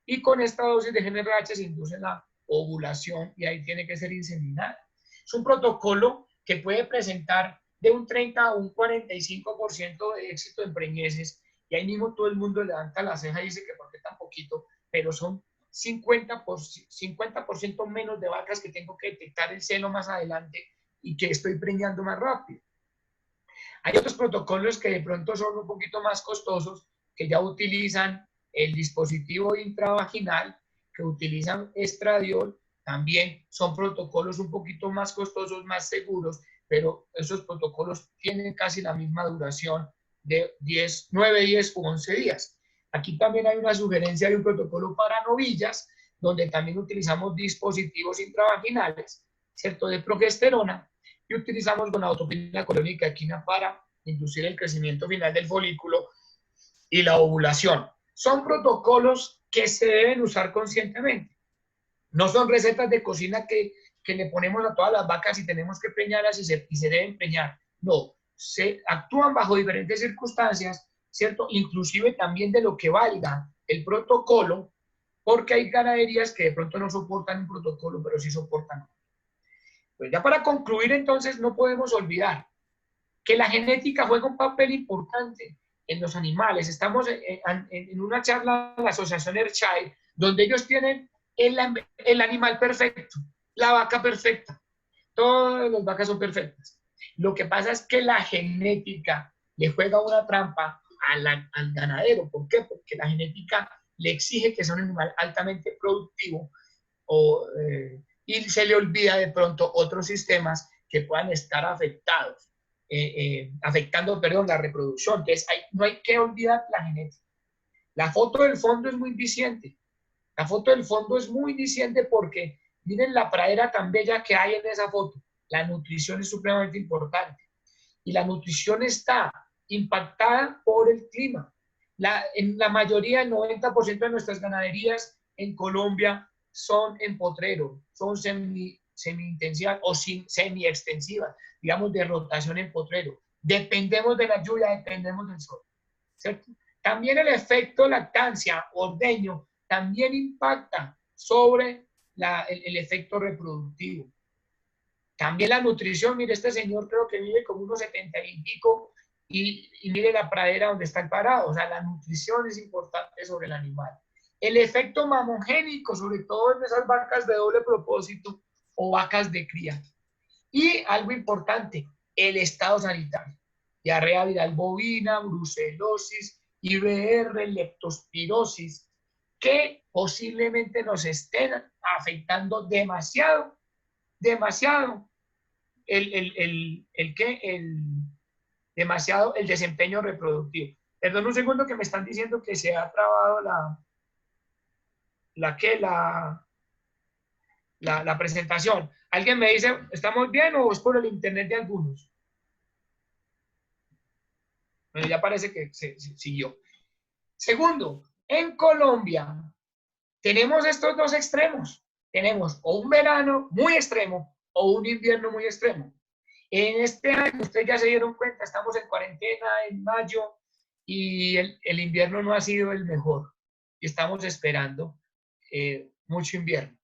y con esta dosis de GnRH se induce la ovulación y ahí tiene que ser inseminada. Es un protocolo que puede presentar de un 30 a un 45% de éxito en preñeces, y ahí mismo todo el mundo levanta la ceja y dice que por qué tan poquito, pero son 50% menos de vacas que tengo que detectar el seno más adelante y que estoy preñando más rápido. Hay otros protocolos que de pronto son un poquito más costosos, que ya utilizan el dispositivo intravaginal, que utilizan estradiol. También son protocolos un poquito más costosos, más seguros, pero esos protocolos tienen casi la misma duración de 9, 10 u 11 días. Aquí también hay una sugerencia de un protocolo para novillas, donde también utilizamos dispositivos intravaginales, ¿cierto?, de progesterona, y utilizamos gonadotropina colónica equina para inducir el crecimiento final del folículo y la ovulación. Son protocolos que se deben usar conscientemente. No son recetas de cocina que le ponemos a todas las vacas y tenemos que preñarlas y se deben preñar. No, se actúan bajo diferentes circunstancias, ¿cierto? Inclusive también de lo que valga el protocolo, porque hay ganaderías que de pronto no soportan un protocolo, pero sí soportan otro. Pues ya para concluir, entonces, no podemos olvidar que la genética juega un papel importante en los animales. Estamos en una charla de la Asociación Earthshire, donde ellos tienen el animal perfecto, la vaca perfecta. Todas las vacas son perfectas. Lo que pasa es que la genética le juega una trampa al ganadero. ¿Por qué? Porque la genética le exige que sea un animal altamente productivo y se le olvida de pronto otros sistemas que puedan estar afectados, afectando, la reproducción. Entonces, no hay que olvidar la genética. La foto del fondo es muy diciente. La foto del fondo es muy diciente porque miren la pradera tan bella que hay en esa foto. La nutrición es supremamente importante. Y la nutrición está impactada por el clima. En la mayoría, el 90% de nuestras ganaderías en Colombia son en potrero, son semi-intensivas o semi-extensivas, digamos, de rotación en potrero. Dependemos de la lluvia, dependemos del sol, ¿cierto? También el efecto lactancia, ordeño, también impacta sobre el efecto reproductivo. También la nutrición, mire, este señor creo que vive como unos 70 y pico, y mire la pradera donde está el parado. O sea, la nutrición es importante sobre el animal. El efecto mamogénico, sobre todo en esas vacas de doble propósito o vacas de cría. Y algo importante, el estado sanitario. Diarrea viral bovina, brucelosis, IBR, leptospirosis, que posiblemente nos estén afectando demasiado demasiado el desempeño reproductivo. Perdón un segundo que me están diciendo que se ha trabado la presentación. ¿Alguien me dice, estamos bien o es por el internet de algunos? Bueno, ya parece que se siguió. Segundo, en Colombia tenemos estos dos extremos. Tenemos o un verano muy extremo o un invierno muy extremo. En este año, ustedes ya se dieron cuenta, estamos en cuarentena en mayo y el invierno no ha sido el mejor. Y estamos esperando mucho invierno.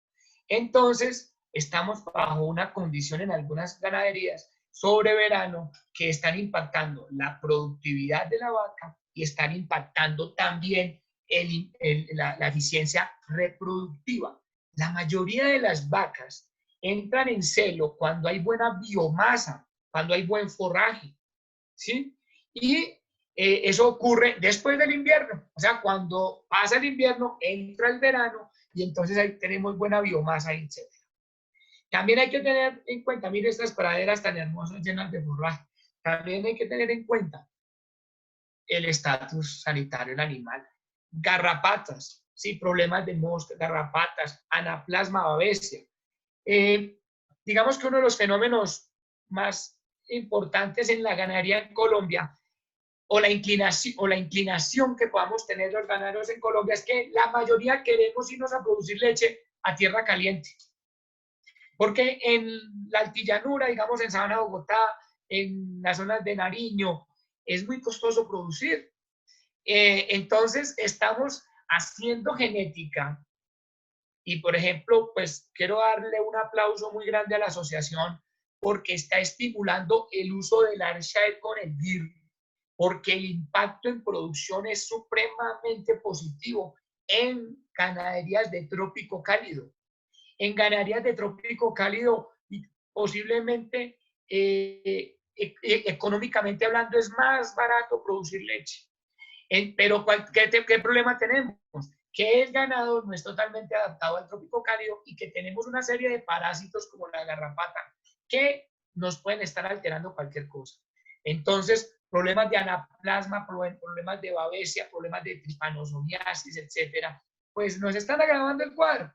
Entonces, estamos bajo una condición en algunas ganaderías sobre verano que están impactando la productividad de la vaca y están impactando también la eficiencia reproductiva. La mayoría de las vacas entran en celo cuando hay buena biomasa, cuando hay buen forraje, ¿sí? Y eso ocurre después del invierno, o sea, cuando pasa el invierno, entra el verano y entonces ahí tenemos buena biomasa, etc. También hay que tener en cuenta, mire estas praderas tan hermosas llenas de forraje, también hay que tener en cuenta el estatus sanitario del animal. Garrapatas, sí, problemas de mosca, garrapatas, anaplasma babesia. Digamos que uno de los fenómenos más importantes en la ganadería en Colombia o la inclinación que podamos tener los ganaderos en Colombia es que la mayoría queremos irnos a producir leche a tierra caliente. Porque en la altillanura, digamos en Sabana Bogotá, en las zonas de Nariño, es muy costoso producir. Entonces, estamos haciendo genética. Y, por ejemplo, pues quiero darle un aplauso muy grande a la asociación porque está estimulando el uso del Ayrshire con el GIR, porque el impacto en producción es supremamente positivo en ganaderías de trópico cálido. En ganaderías de trópico cálido, posiblemente económicamente hablando, es más barato producir leche. Pero ¿qué problema tenemos? Que el ganado no es totalmente adaptado al trópico cálido y que tenemos una serie de parásitos como la garrapata que nos pueden estar alterando cualquier cosa. Entonces, problemas de anaplasma, problemas de babesia, problemas de trypanosomiasis, etcétera, pues nos están agravando el cuadro.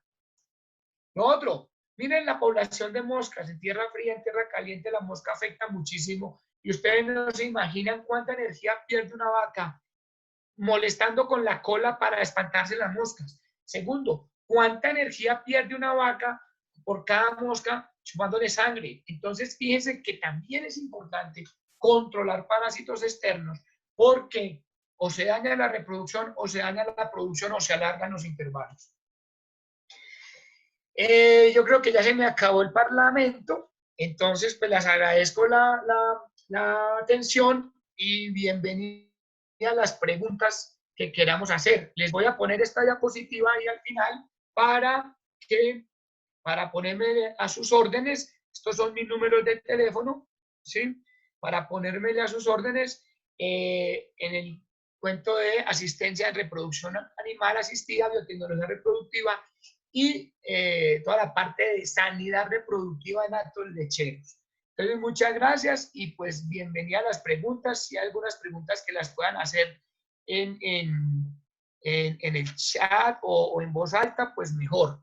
Lo otro, miren la población de moscas en tierra fría, en tierra caliente, la mosca afecta muchísimo y ustedes no se imaginan cuánta energía pierde una vaca molestando con la cola para espantarse las moscas. Segundo, cuánta energía pierde una vaca por cada mosca chupándole sangre. Entonces, fíjense que también es importante controlar parásitos externos porque o se daña la reproducción o se daña la producción o se alargan los intervalos. Yo creo que ya se me acabó el parlamento, entonces pues les agradezco la atención y bienvenido a las preguntas que queramos hacer. Les voy a poner esta diapositiva ahí al final para ponerme a sus órdenes. Estos son mis números de teléfono, ¿sí? Para ponerme a sus órdenes en el cuento de asistencia en reproducción animal asistida, biotecnología reproductiva y toda la parte de sanidad reproductiva en actos lecheros. Entonces, muchas gracias y pues bienvenida a las preguntas. Si hay algunas preguntas que las puedan hacer en el chat o en voz alta, pues mejor.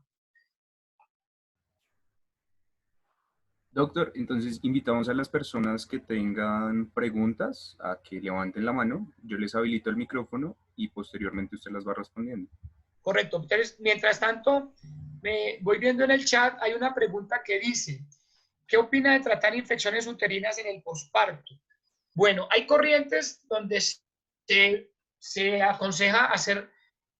Doctor, entonces invitamos a las personas que tengan preguntas a que levanten la mano. Yo les habilito el micrófono y posteriormente usted las va respondiendo. Correcto. Entonces, mientras tanto, me voy viendo en el chat, hay una pregunta que dice, ¿qué opina de tratar infecciones uterinas en el posparto? Bueno, hay corrientes donde se aconseja hacer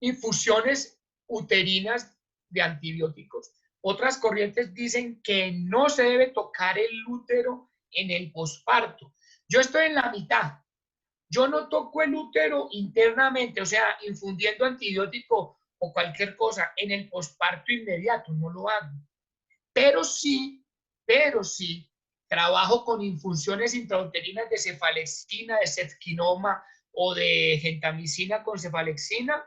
infusiones uterinas de antibióticos. Otras corrientes dicen que no se debe tocar el útero en el posparto. Yo estoy en la mitad. Yo no toco el útero internamente, o sea, infundiendo antibiótico o cualquier cosa en el posparto inmediato, no lo hago. Pero sí, trabajo con infusiones intrauterinas de cefalexina, de cefquinoma o de gentamicina con cefalexina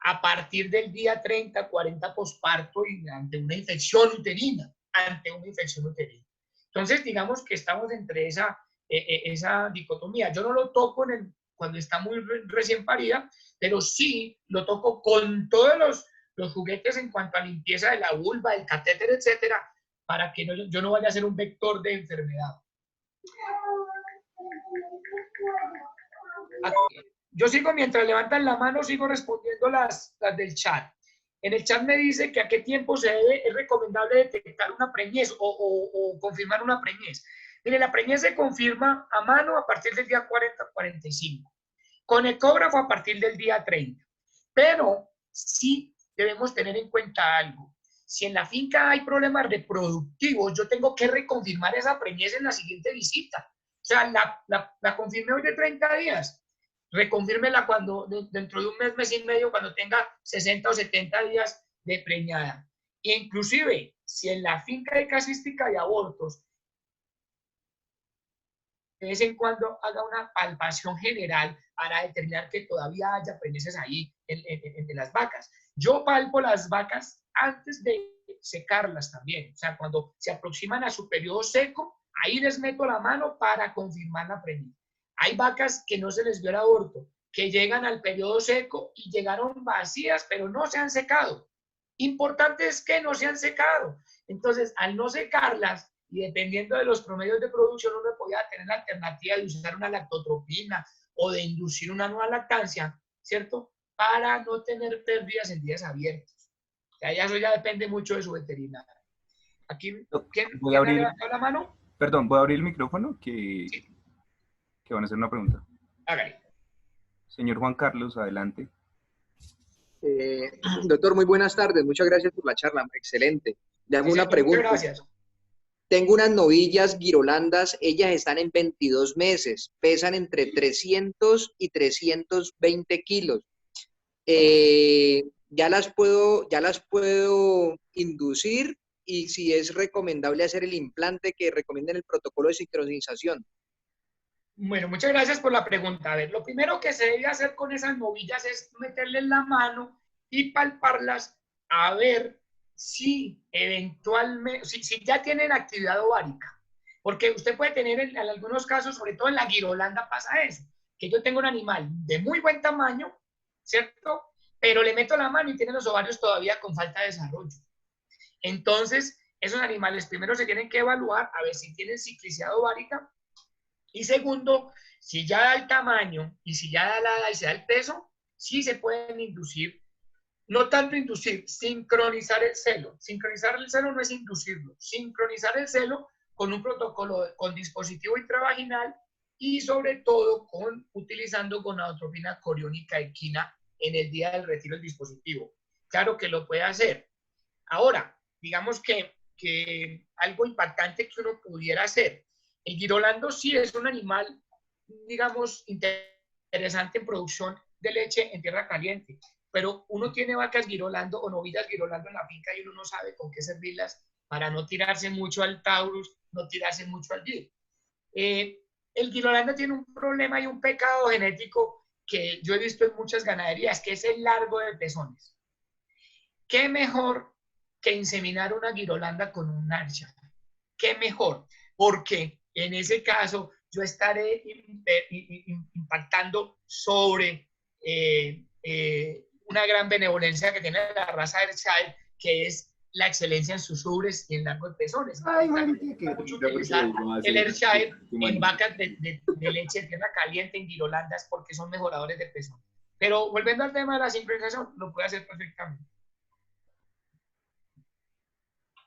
a partir del día 30, 40 posparto y ante una infección uterina, Entonces, digamos que estamos entre esa dicotomía. Yo no lo toco cuando está muy recién parida, pero sí lo toco con todos los juguetes en cuanto a limpieza de la vulva, del catéter, etcétera, para que yo no vaya a ser un vector de enfermedad. Yo sigo, mientras levantan la mano, sigo respondiendo las del chat. En el chat me dice que a qué tiempo es recomendable detectar una preñez o confirmar una preñez. Mire, la preñez se confirma a mano a partir del día 40-45. Con ecógrafo a partir del día 30. Pero sí debemos tener en cuenta algo. Si en la finca hay problemas reproductivos, yo tengo que reconfirmar esa preñez en la siguiente visita. O sea, la confirmé hoy de 30 días. Reconfírmela dentro de un mes y medio, cuando tenga 60 o 70 días de preñada. Inclusive, si en la finca de casística y abortos, de vez en cuando haga una palpación general para determinar que todavía haya preñeces ahí en las vacas. Yo palpo las vacas antes de secarlas también. O sea, cuando se aproximan a su periodo seco, ahí les meto la mano para confirmar la preñez. Hay vacas que no se les dio el aborto, que llegan al periodo seco y llegaron vacías, pero no se han secado. Importante es que no se han secado. Entonces, al no secarlas, y dependiendo de los promedios de producción, uno podía tener la alternativa de usar una lactotropina o de inducir una nueva lactancia, ¿cierto? Para no tener pérdidas en días abiertos. O sea, eso ya depende mucho de su veterinario. Aquí, ¿quién ha levantado la mano? Perdón, ¿puedo abrir el micrófono? Sí. Que van a hacer una pregunta. Hágale. Señor Juan Carlos, adelante. Doctor, muy buenas tardes. Muchas gracias por la charla. Excelente. Le hago una pregunta. Muchas gracias. Tengo unas novillas girolandas, ellas están en 22 meses, pesan entre 300 y 320 kilos. Ya las puedo inducir, y si es recomendable hacer el implante que recomienden el protocolo de sincronización. Bueno, muchas gracias por la pregunta. A ver, lo primero que se debe hacer con esas novillas es meterles la mano y palparlas a ver si eventualmente, si ya tienen actividad ovárica. Porque usted puede tener en algunos casos, sobre todo en la girolanda pasa eso, que yo tengo un animal de muy buen tamaño, ¿cierto? Pero le meto la mano y tiene los ovarios todavía con falta de desarrollo. Entonces, esos animales primero se tienen que evaluar a ver si tienen ciclicidad ovárica, y segundo, si ya da el tamaño y si ya da la edad y se da el peso, sí se pueden inducir. No tanto inducir, sincronizar el celo. Sincronizar el celo no es inducirlo. Sincronizar el celo con un protocolo, con dispositivo intravaginal y sobre todo utilizando gonadotropina coriónica equina en el día del retiro del dispositivo. Claro que lo puede hacer. Ahora, digamos que algo impactante que uno pudiera hacer. El girolando sí es un animal, digamos, interesante en producción de leche en tierra caliente, pero uno tiene vacas girolando o novillas girolando en la finca y uno no sabe con qué servirlas para no tirarse mucho al Taurus, no tirarse mucho al Gir. El girolando tiene un problema y un pecado genético que yo he visto en muchas ganaderías, que es el largo de pezones. ¿Qué mejor que inseminar una girolanda con un archa? ¿Qué mejor? Porque en ese caso yo estaré impactando sobre una gran benevolencia que tiene la raza Ayrshire, que es la excelencia en sus ubres y en largo de pezones. Ay, mucho utilizar el Ayrshire en vacas de leche de tierra caliente, en girolandas, porque son mejoradores de pezón. Pero volviendo al tema de la sincronización, lo puede hacer perfectamente.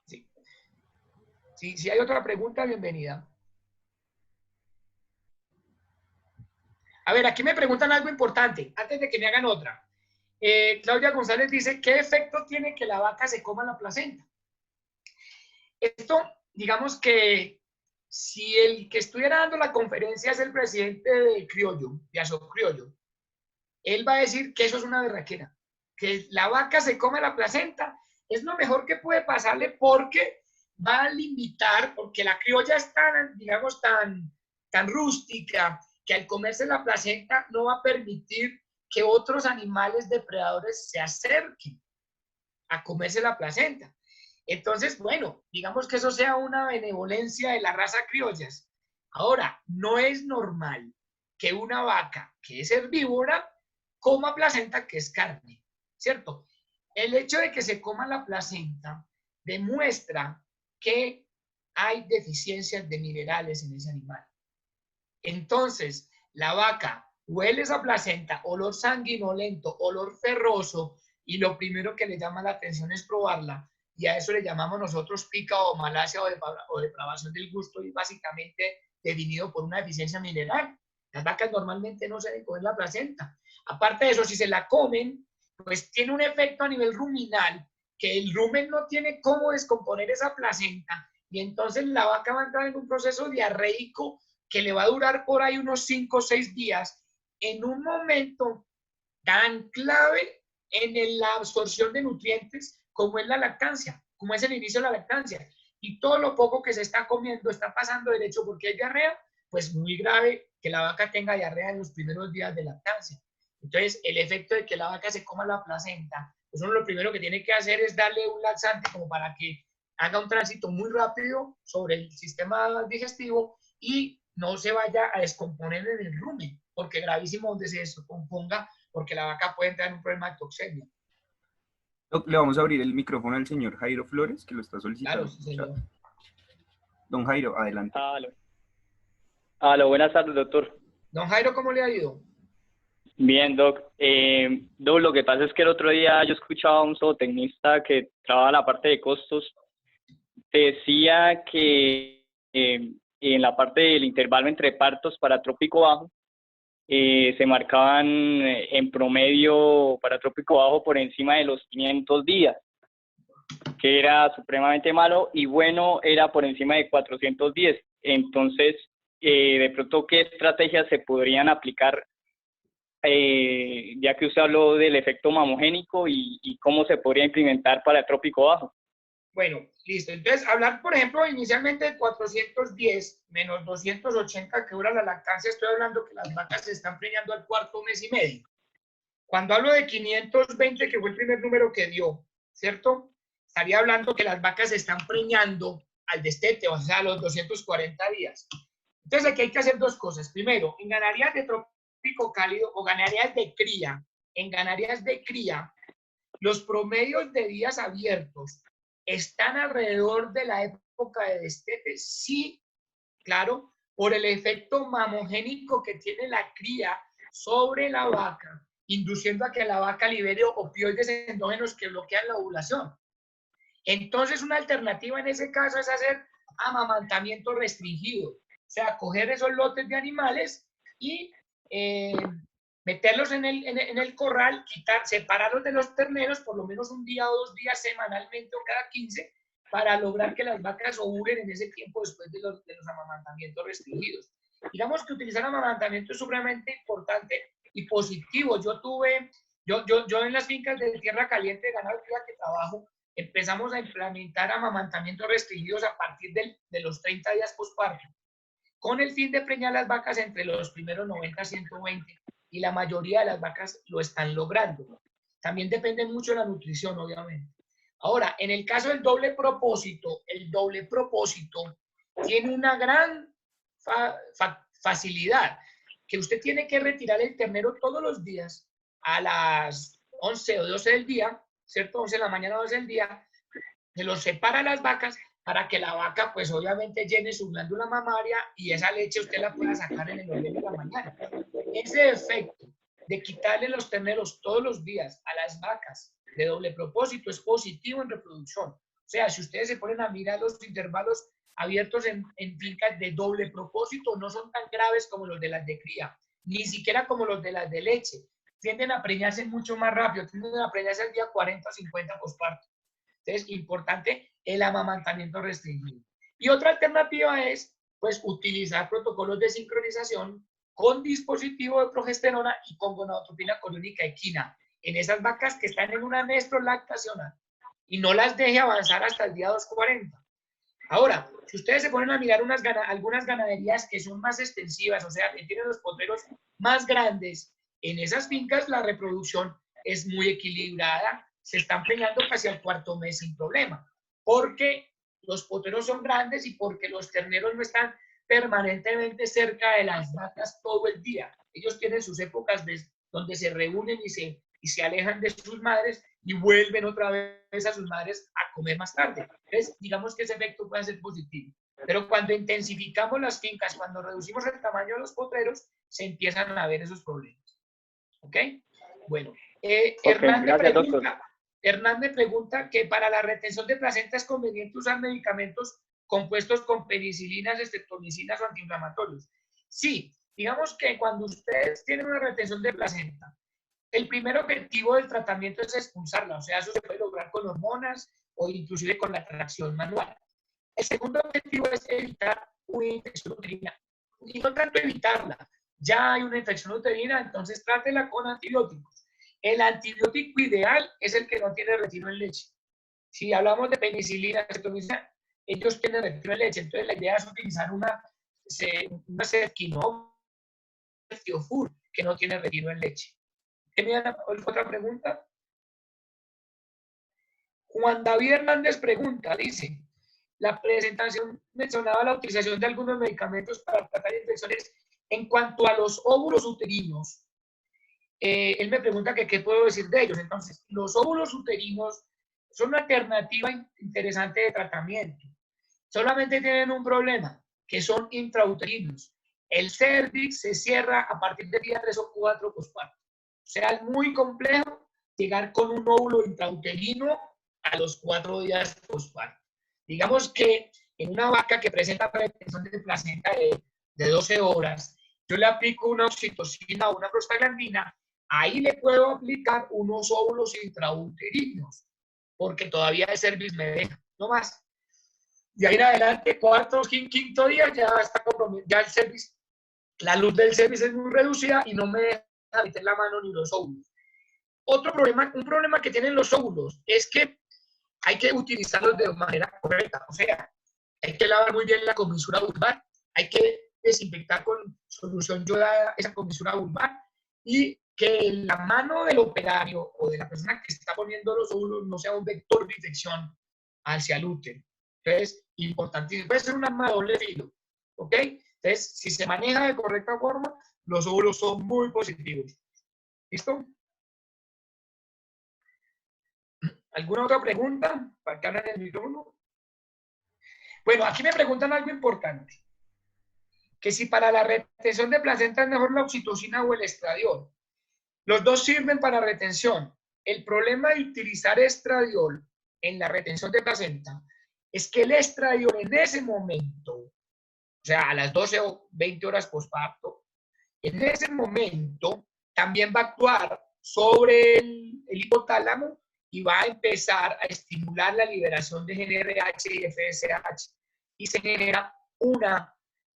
Sí. Si hay otra pregunta, bienvenida. A ver, aquí me preguntan algo importante, antes de que me hagan otra. Claudia González dice, ¿qué efecto tiene que la vaca se coma la placenta? Esto, digamos que si el que estuviera dando la conferencia es el presidente de Criollo, de Asocriollo, él va a decir que eso es una berraquera, que la vaca se come la placenta, es lo mejor que puede pasarle porque va a limitar, porque la criolla es tan, digamos, tan rústica, que al comerse la placenta no va a permitir que otros animales depredadores se acerquen a comerse la placenta. Entonces, bueno, digamos que eso sea una benevolencia de la raza criollas. Ahora, no es normal que una vaca que es herbívora coma placenta que es carne, ¿cierto? El hecho de que se coma la placenta demuestra que hay deficiencias de minerales en ese animal. Entonces, la vaca huele esa placenta, olor sanguinolento, olor ferroso, y lo primero que le llama la atención es probarla, y a eso le llamamos nosotros pica o malacia o depravación del gusto, y básicamente definido por una deficiencia mineral. Las vacas normalmente no se deben comer la placenta. Aparte de eso, si se la comen, pues tiene un efecto a nivel ruminal, que el rumen no tiene cómo descomponer esa placenta, y entonces la vaca va a entrar en un proceso diarreico que le va a durar por ahí unos 5 o 6 días, en un momento tan clave en la absorción de nutrientes como es la lactancia. como es el inicio de la lactancia. Y todo lo poco que se está comiendo está pasando derecho porque hay diarrea, pues muy grave que la vaca tenga diarrea en los primeros días de lactancia. Entonces, el efecto de que la vaca se coma la placenta, pues uno lo primero que tiene que hacer es darle un laxante como para que haga un tránsito muy rápido sobre el sistema digestivo y no se vaya a descomponer en el rumen, porque gravísimo donde se descomponga, porque la vaca puede entrar en un problema de toxemia. Le vamos a abrir el micrófono al señor Jairo Flores, que lo está Claro, solicitando. sí, señor. Don Jairo, adelante. Aló, buenas tardes, doctor. Don Jairo, ¿cómo le ha ido? Bien, doc. Doc, lo que pasa es que el otro día yo escuchaba a un zootecnista que trabaja la parte de costos. Decía que en la parte del intervalo entre partos para trópico bajo, se marcaban en promedio para trópico bajo por encima de los 500 días, que era supremamente malo, y bueno era por encima de 410. Entonces, de pronto, ¿qué estrategias se podrían aplicar, ya que usted habló del efecto mamogénico y cómo se podría implementar para el trópico bajo? Bueno, listo. Entonces, hablar, por ejemplo, inicialmente de 410 menos 280 que dura la lactancia, estoy hablando que las vacas se están preñando al cuarto mes y medio. Cuando hablo de 520, que fue el primer número que dio, ¿cierto? Estaría hablando que las vacas se están preñando al destete, o sea, a los 240 días. Entonces, aquí hay que hacer dos cosas. Primero, en ganaderías de trópico cálido o ganaderías de cría, en ganaderías de cría, los promedios de días abiertos están alrededor de la época de destete, sí, claro, por el efecto mamogénico que tiene la cría sobre la vaca, induciendo a que la vaca libere opioides endógenos que bloquean la ovulación. Entonces, una alternativa en ese caso es hacer amamantamiento restringido, o sea, coger esos lotes de animales y meterlos en el corral, separarlos de los terneros por lo menos un día o 2 días semanalmente o cada 15 para lograr que las vacas ovulen en ese tiempo después de los amamantamientos restringidos. Digamos que utilizar amamantamiento es supremamente importante y positivo. Yo en las fincas de tierra caliente de ganado que trabajo, empezamos a implementar amamantamientos restringidos a partir de los 30 días postparto, con el fin de preñar las vacas entre los primeros 90 a 120, y la mayoría de las vacas lo están logrando. También depende mucho de la nutrición, obviamente. Ahora, en el caso del doble propósito, el doble propósito tiene una gran facilidad, que usted tiene que retirar el ternero todos los días a las 11 o 12 del día, ¿cierto? 11 de la mañana, 12 del día, se los separa las vacas para que la vaca, pues obviamente llene su glándula mamaria y esa leche usted la pueda sacar en el horario de la mañana. Ese efecto de quitarle los terneros todos los días a las vacas de doble propósito es positivo en reproducción. O sea, si ustedes se ponen a mirar los intervalos abiertos en fincas de doble propósito, no son tan graves como los de las de cría, ni siquiera como los de las de leche. Tienden a preñarse mucho más rápido, tienden a preñarse al día 40 o 50 posparto. Entonces, importante el amamantamiento restringido. Y otra alternativa es, pues, utilizar protocolos de sincronización con dispositivo de progesterona y con gonadotropina coriónica equina en esas vacas que están en una mestrolactacional y no las deje avanzar hasta el día 240. Ahora, si ustedes se ponen a mirar algunas ganaderías que son más extensivas, o sea, que tienen los potreros más grandes, en esas fincas la reproducción es muy equilibrada, se están preñando casi al cuarto mes sin problema, porque los potreros son grandes y porque los terneros no están permanentemente cerca de las vacas todo el día. Ellos tienen sus épocas donde se reúnen y se alejan de sus madres y vuelven otra vez a sus madres a comer más tarde. Entonces, digamos que ese efecto puede ser positivo. Pero cuando intensificamos las fincas, cuando reducimos el tamaño de los potreros, se empiezan a ver esos problemas. ¿Ok? Bueno, Hernán me pregunta que para la retención de placenta es conveniente usar medicamentos compuestos con penicilinas, estreptomicinas o antiinflamatorios. Sí, digamos que cuando ustedes tienen una retención de placenta, el primer objetivo del tratamiento es expulsarla, o sea, eso se puede lograr con hormonas o inclusive con la tracción manual. El segundo objetivo es evitar una infección uterina, y no tanto evitarla, ya hay una infección uterina, entonces trátela con antibióticos. El antibiótico ideal es el que no tiene retiro en leche. Si hablamos de penicilina, acetomicia, ellos tienen retiro en leche. Entonces, la idea es utilizar una cefquinol, Thiofur, que no tiene retiro en leche. ¿Tenían otra pregunta? Juan David Hernández pregunta, dice, la presentación mencionaba la utilización de algunos medicamentos para tratar infecciones en cuanto a los óvulos uterinos. Él me pregunta que qué puedo decir de ellos. Entonces, los óvulos uterinos son una alternativa interesante de tratamiento. Solamente tienen un problema, que son intrauterinos. El cervix se cierra a partir del día 3 o 4 postparto. O sea, es muy complejo llegar con un óvulo intrauterino a los 4 días postparto. Digamos que en una vaca que presenta retención de placenta de 12 horas, yo le aplico una oxitocina o una prostaglandina, ahí le puedo aplicar unos óvulos intrauterinos, porque todavía el cervix me deja, no más. De ahí en adelante, cuarto, quinto día, ya está comprometido, ya el cervix, la luz del cervix es muy reducida y no me deja meter la mano ni los óvulos. Otro problema, un problema que tienen los óvulos es que hay que utilizarlos de manera correcta, o sea, hay que lavar muy bien la comisura vulvar, hay que desinfectar con solución yodada esa comisura vulvar y que la mano del operario o de la persona que está poniendo los óvulos no sea un vector de infección hacia el útero. Entonces, importantísimo, puede ser un arma de doble filo, ¿ok? Entonces, si se maneja de correcta forma, los óvulos son muy positivos. ¿Listo? ¿Alguna otra pregunta? ¿Para que hablen el micrófono? Bueno, aquí me preguntan algo importante. Que si para la retención de placenta es mejor la oxitocina o el estradiol. Los dos sirven para retención. El problema de utilizar estradiol en la retención de placenta es que el estradiol en ese momento, o sea, a las 12 o 20 horas postparto, en ese momento también va a actuar sobre el hipotálamo y va a empezar a estimular la liberación de GnRH y FSH y se genera una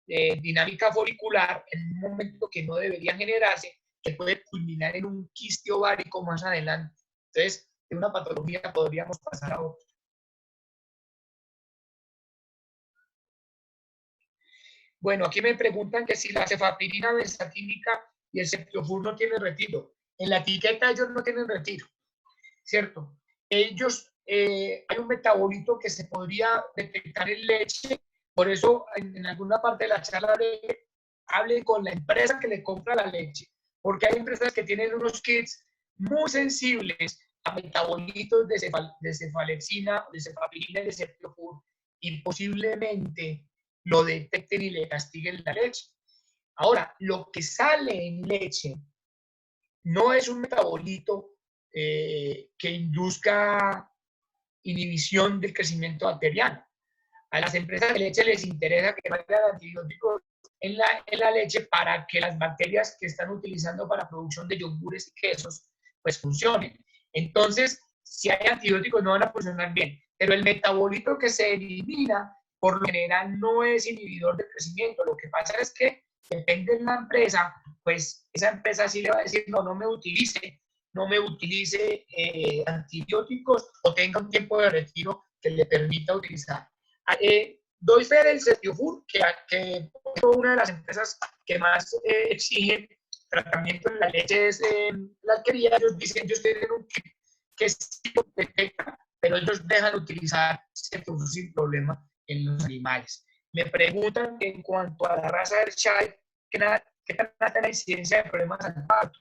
dinámica folicular en un momento que no debería generarse, que puede culminar en un quiste ovárico más adelante. Entonces, de una patología podríamos pasar a otra. Bueno, aquí me preguntan que si la cefapirina benzatínica y el ceftriaxona no tienen retiro. En la etiqueta ellos no tienen retiro, ¿cierto? Ellos, hay un metabolito que se podría detectar en leche, por eso en alguna parte de la charla hable con la empresa que le compra la leche, porque hay empresas que tienen unos kits muy sensibles a metabolitos de cefalexina, de cefapirina y de ceftriaxona, y posiblemente lo detecten y le castiguen la leche. Ahora, lo que sale en leche no es un metabolito que induzca inhibición del crecimiento bacteriano. A las empresas de leche les interesa que vayan antibióticos en la leche para que las bacterias que están utilizando para producción de yogures y quesos pues funcionen. Entonces, si hay antibióticos no van a funcionar bien, pero el metabolito que se elimina por lo general no es inhibidor del crecimiento. Lo que pasa es que depende de la empresa, pues esa empresa sí le va a decir, no me utilice antibióticos o tenga un tiempo de retiro que le permita utilizar. Doy fe del Ceftriaxona, que es una de las empresas que más exigen tratamiento en la leche es la alquería. Ellos dicen, ellos tienen un kit que sí detecta, pero ellos dejan utilizar Ceftriaxona sin problema en los animales. Me preguntan que en cuanto a la raza del Shire, ¿qué tal la incidencia de problemas al parto?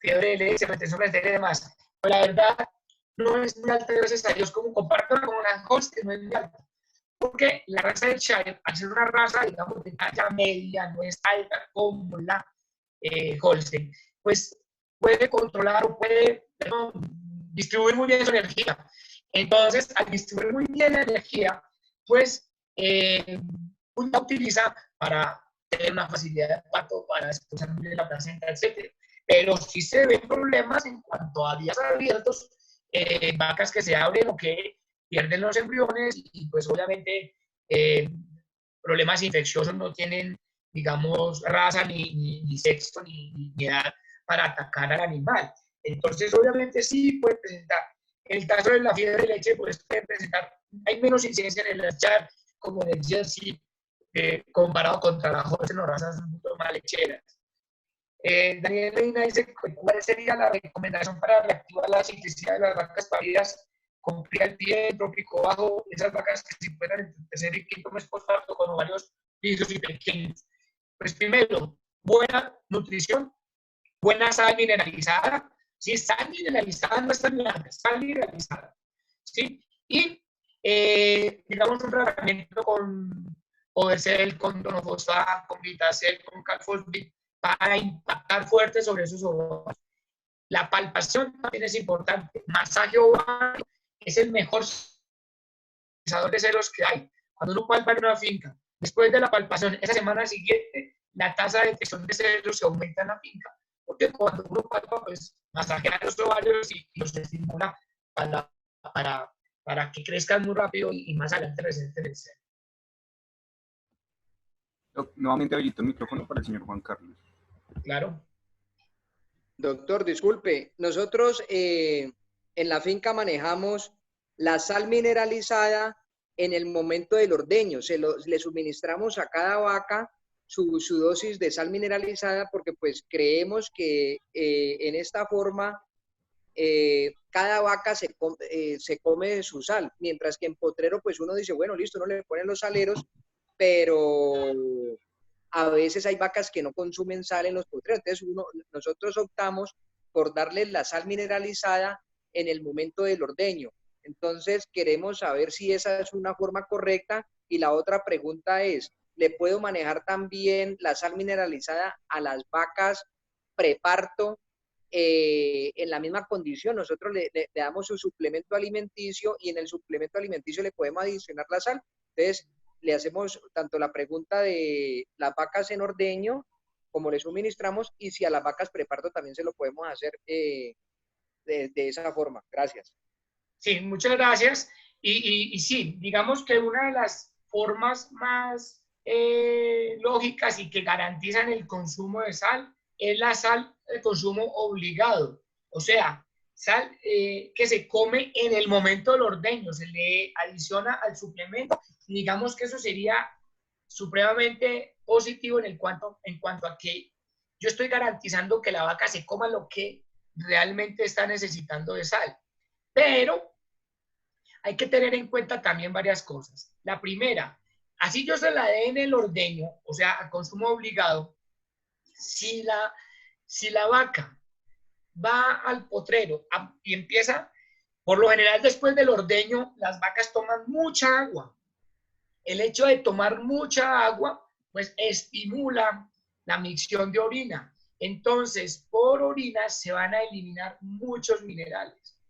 Fiebre de leche, retención de y demás. Pues la verdad, no es muy alta, gracias a Dios, como comparto con una Holstein, no es muy alta. Porque la raza del Shire, al ser una raza, digamos, de talla media, no es alta como la Holstein, pues puede controlar o puede distribuir muy bien su energía. Entonces, al distribuir muy bien la energía, pues uno utiliza para tener una facilidad de parto, para expulsar la placenta, etc. Pero sí se ven problemas en cuanto a días abiertos, vacas que se abren o que pierden los embriones y pues obviamente problemas infecciosos no tienen, digamos, raza ni sexo ni edad para atacar al animal. Entonces obviamente sí puede presentar. En el caso de la fiebre de leche, pues puede presentar, hay menos incidencia en el Char como en el Jersey, comparado contra las Holstein o razas mucho más lecheras. Daniel Reina dice, ¿cuál sería la recomendación para reactivar la ciclicidad de las vacas paridas con cría al pie, trópico bajo, esas vacas que se encuentran entre el tercer y quinto mes postparto con ovarios lisos y pequeños? Pues primero, buena nutrición, buena sal mineralizada. Si sal mineralizada no está blanca, sal mineralizada. ¿Sí? Y, digamos, un tratamiento con Overcel, con Donofosfat, con Vitacel, con Calfosbit, para impactar fuerte sobre esos ovarios. La palpación también es importante. Masaje ovario es el mejor sensador de celos que hay. Cuando uno palpa en una finca, después de la palpación, esa semana siguiente, la tasa de detección de celos se aumenta en la finca. Porque cuando uno palpa, pues masajea los ovarios y los estimula para que crezcan muy rápido y más adelante presenten el celo. Nuevamente habilito el micrófono para el señor Juan Carlos. Claro. Doctor, disculpe, nosotros en la finca manejamos la sal mineralizada en el momento del ordeño. Le suministramos a cada vaca su dosis de sal mineralizada porque pues creemos que en esta forma cada vaca se come su sal, mientras que en potrero pues uno dice, bueno, listo, uno le pone los saleros, pero a veces hay vacas que no consumen sal en los potreros. Entonces nosotros optamos por darles la sal mineralizada en el momento del ordeño. Entonces queremos saber si esa es una forma correcta. Y la otra pregunta es, ¿le puedo manejar también la sal mineralizada a las vacas preparto en la misma condición? Nosotros le damos su suplemento alimenticio y en el suplemento alimenticio le podemos adicionar la sal. Entonces, le hacemos tanto la pregunta de las vacas en ordeño, como le suministramos, y si a las vacas preparto también se lo podemos hacer de esa forma. Gracias. Sí, muchas gracias. Y sí, digamos que una de las formas más lógicas y que garantizan el consumo de sal es la sal de consumo obligado. O sea, sal que se come en el momento del ordeño, se le adiciona al suplemento. Digamos que eso sería supremamente positivo en cuanto a que yo estoy garantizando que la vaca se coma lo que realmente está necesitando de sal. Pero hay que tener en cuenta también varias cosas. La primera, así yo se la dé en el ordeño, o sea, a consumo obligado, si la vaca va al potrero y empieza, por lo general después del ordeño, las vacas toman mucha agua. El hecho de tomar mucha agua, pues estimula la micción de orina. Entonces, por orina se van a eliminar muchos minerales.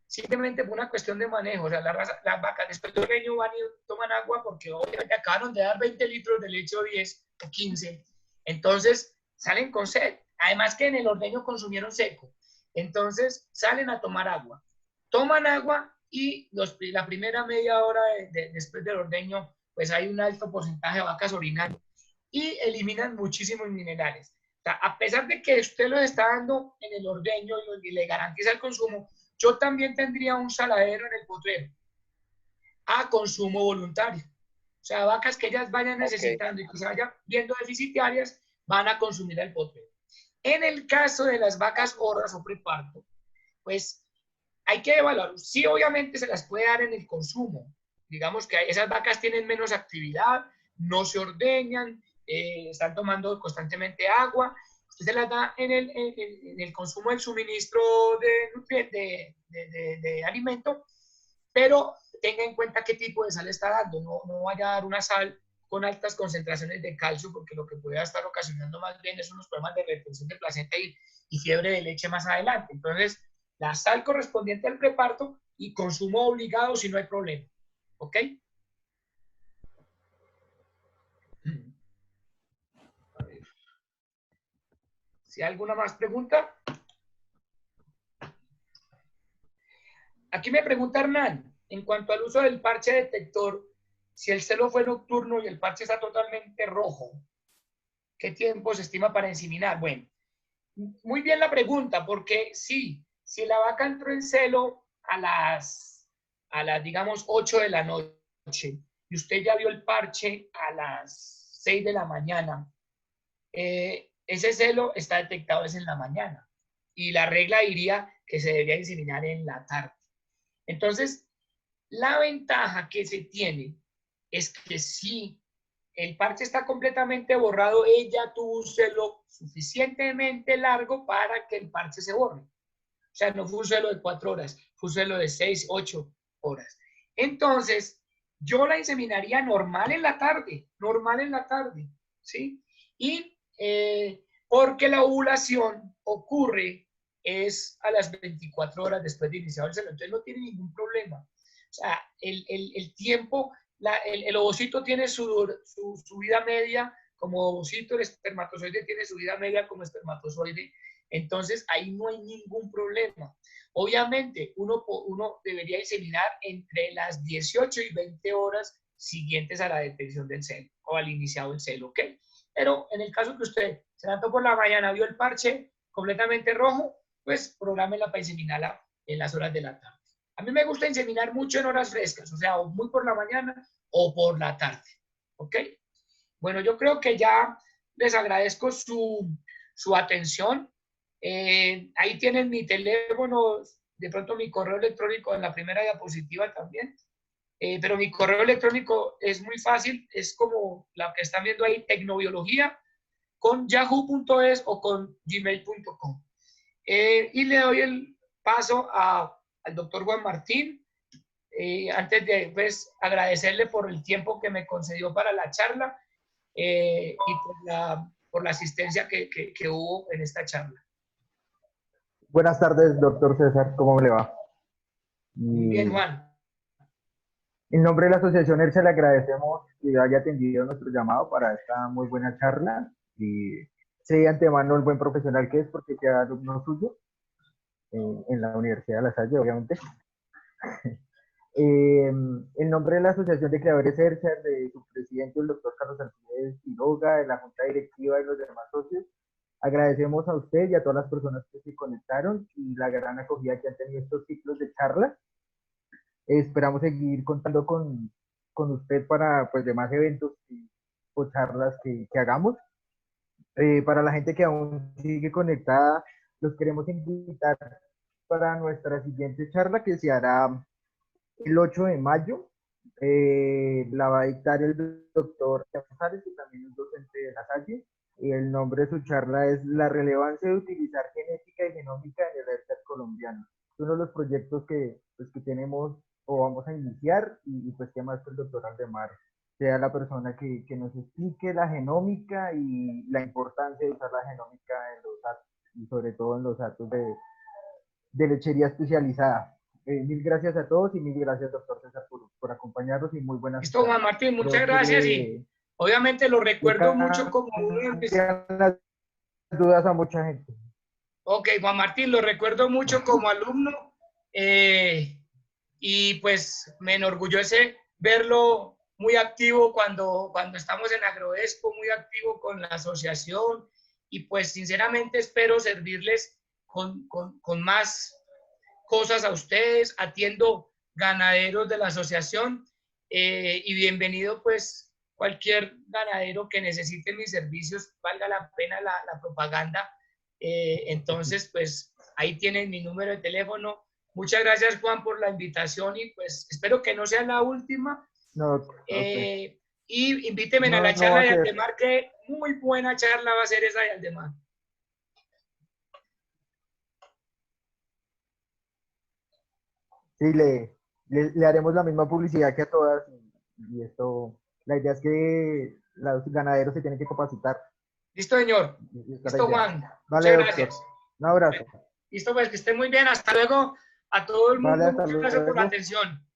Simplemente por una cuestión de manejo. O sea, las vacas después del ordeño van y toman agua porque obviamente acabaron de dar 20 litros de leche o 10 o 15. Entonces, salen con sed. Además que en el ordeño consumieron seco. Entonces, salen a tomar agua. Toman agua y la primera media hora después del ordeño, pues hay un alto porcentaje de vacas orinando y eliminan muchísimos minerales. O sea, a pesar de que usted lo está dando en el ordeño y le garantiza el consumo, yo también tendría un saladero en el potrero a consumo voluntario. O sea, vacas que ellas vayan necesitando y que se vayan viendo deficitarias, van a consumir el potrero. En el caso de las vacas gordas o preparto, pues hay que evaluar. Sí, obviamente se las puede dar en el consumo. Digamos que esas vacas tienen menos actividad, no se ordeñan, están tomando constantemente agua. Usted se las da en el consumo del suministro de alimento, pero tenga en cuenta qué tipo de sal está dando. No vaya a dar una sal con altas concentraciones de calcio, porque lo que puede estar ocasionando más bien es unos problemas de retención de placenta y fiebre de leche más adelante. Entonces, la sal correspondiente al preparto y consumo obligado si no hay problema. ¿Ok? A ver. ¿Si hay alguna más pregunta? Aquí me pregunta Hernán, en cuanto al uso del parche detector, si el celo fue nocturno y el parche está totalmente rojo, ¿qué tiempo se estima para inseminar? Bueno, muy bien la pregunta, porque sí, si la vaca entró en celo digamos, 8 de la noche y usted ya vio el parche a las 6 de la mañana, ese celo está detectado es en la mañana y la regla diría que se debería inseminar en la tarde. Entonces, la ventaja que se tiene es que si el parche está completamente borrado, ella tuvo un celo suficientemente largo para que el parche se borre. O sea, no fue un celo de 4 horas, fue un celo de 6, 8 horas. Entonces, yo la inseminaría normal en la tarde, ¿sí? Y porque la ovulación ocurre es a las 24 horas después de iniciar el celo, entonces no tiene ningún problema. O sea, el tiempo, el ovocito tiene su vida media como ovocito, el espermatozoide tiene su vida media como espermatozoide, entonces ahí no hay ningún problema. Obviamente, uno debería inseminar entre las 18 y 20 horas siguientes a la detección del celo o al iniciado el celo, ¿ok? Pero en el caso que usted se levantó por la mañana, vio el parche completamente rojo, pues prográmela para inseminarla en las horas de la tarde. A mí me gusta inseminar mucho en horas frescas, o sea, o muy por la mañana o por la tarde, ¿ok? Bueno, yo creo que ya les agradezco su atención. Ahí tienen mi teléfono, de pronto mi correo electrónico en la primera diapositiva también. Pero mi correo electrónico es muy fácil, es como la que están viendo ahí, tecnobiología, con yahoo.es o con gmail.com. Y le doy el paso al doctor Juan Martín. Antes de pues, agradecerle por el tiempo que me concedió para la charla y por la asistencia que hubo en esta charla. Buenas tardes, doctor César, ¿cómo le va? Muy bien, Juan. En nombre de la Asociación ERCHA le agradecemos que haya atendido nuestro llamado para esta muy buena charla y sé de antemano el buen profesional que es porque sea alumno suyo en la Universidad de La Salle, obviamente. En nombre de la Asociación de Creadores ERCHA, de su presidente, el doctor Carlos Alcides Quiroga, de la Junta Directiva y los demás socios, agradecemos a usted y a todas las personas que se conectaron y la gran acogida que han tenido estos ciclos de charlas. Esperamos seguir contando con usted para pues, demás eventos o charlas que hagamos. Para la gente que aún sigue conectada, los queremos invitar para nuestra siguiente charla que se hará el 8 de mayo. La va a dictar el doctor González, que también es docente de La Salle. Y el nombre de su charla es La relevancia de utilizar genética y genómica en el ERCHA colombiano. Es uno de los proyectos que tenemos o vamos a iniciar y pues que más que el doctor Aldemar sea la persona que nos explique la genómica y la importancia de usar la genómica en los datos y sobre todo en los datos de lechería especializada. Mil gracias a todos y mil gracias, doctor César, por acompañarnos y muy buenas Listo, Juan Martín, muchas gracias y obviamente lo recuerdo mucho como uno las dudas a mucha gente. Ok, Juan Martín, lo recuerdo mucho como alumno y pues me enorgullece verlo muy activo cuando estamos en Agroexpo, muy activo con la asociación y pues sinceramente espero servirles con más cosas a ustedes, atiendo ganaderos de la asociación y bienvenido pues cualquier ganadero que necesite mis servicios, valga la pena la propaganda. Entonces pues ahí tienen mi número de teléfono. Muchas gracias, Juan, por la invitación y pues espero que no sea la última. No, okay. Y invíteme a la charla de Aldemar, que muy buena charla va a ser esa de Aldemar. Sí, le haremos la misma publicidad que a todas y esto, la idea es que los ganaderos se tienen que capacitar. Listo, señor. Listo, Juan. Vale, muchas gracias. Un abrazo. Listo, pues que estén muy bien. Hasta luego a todo el mundo. Vale, muchas gracias por la atención.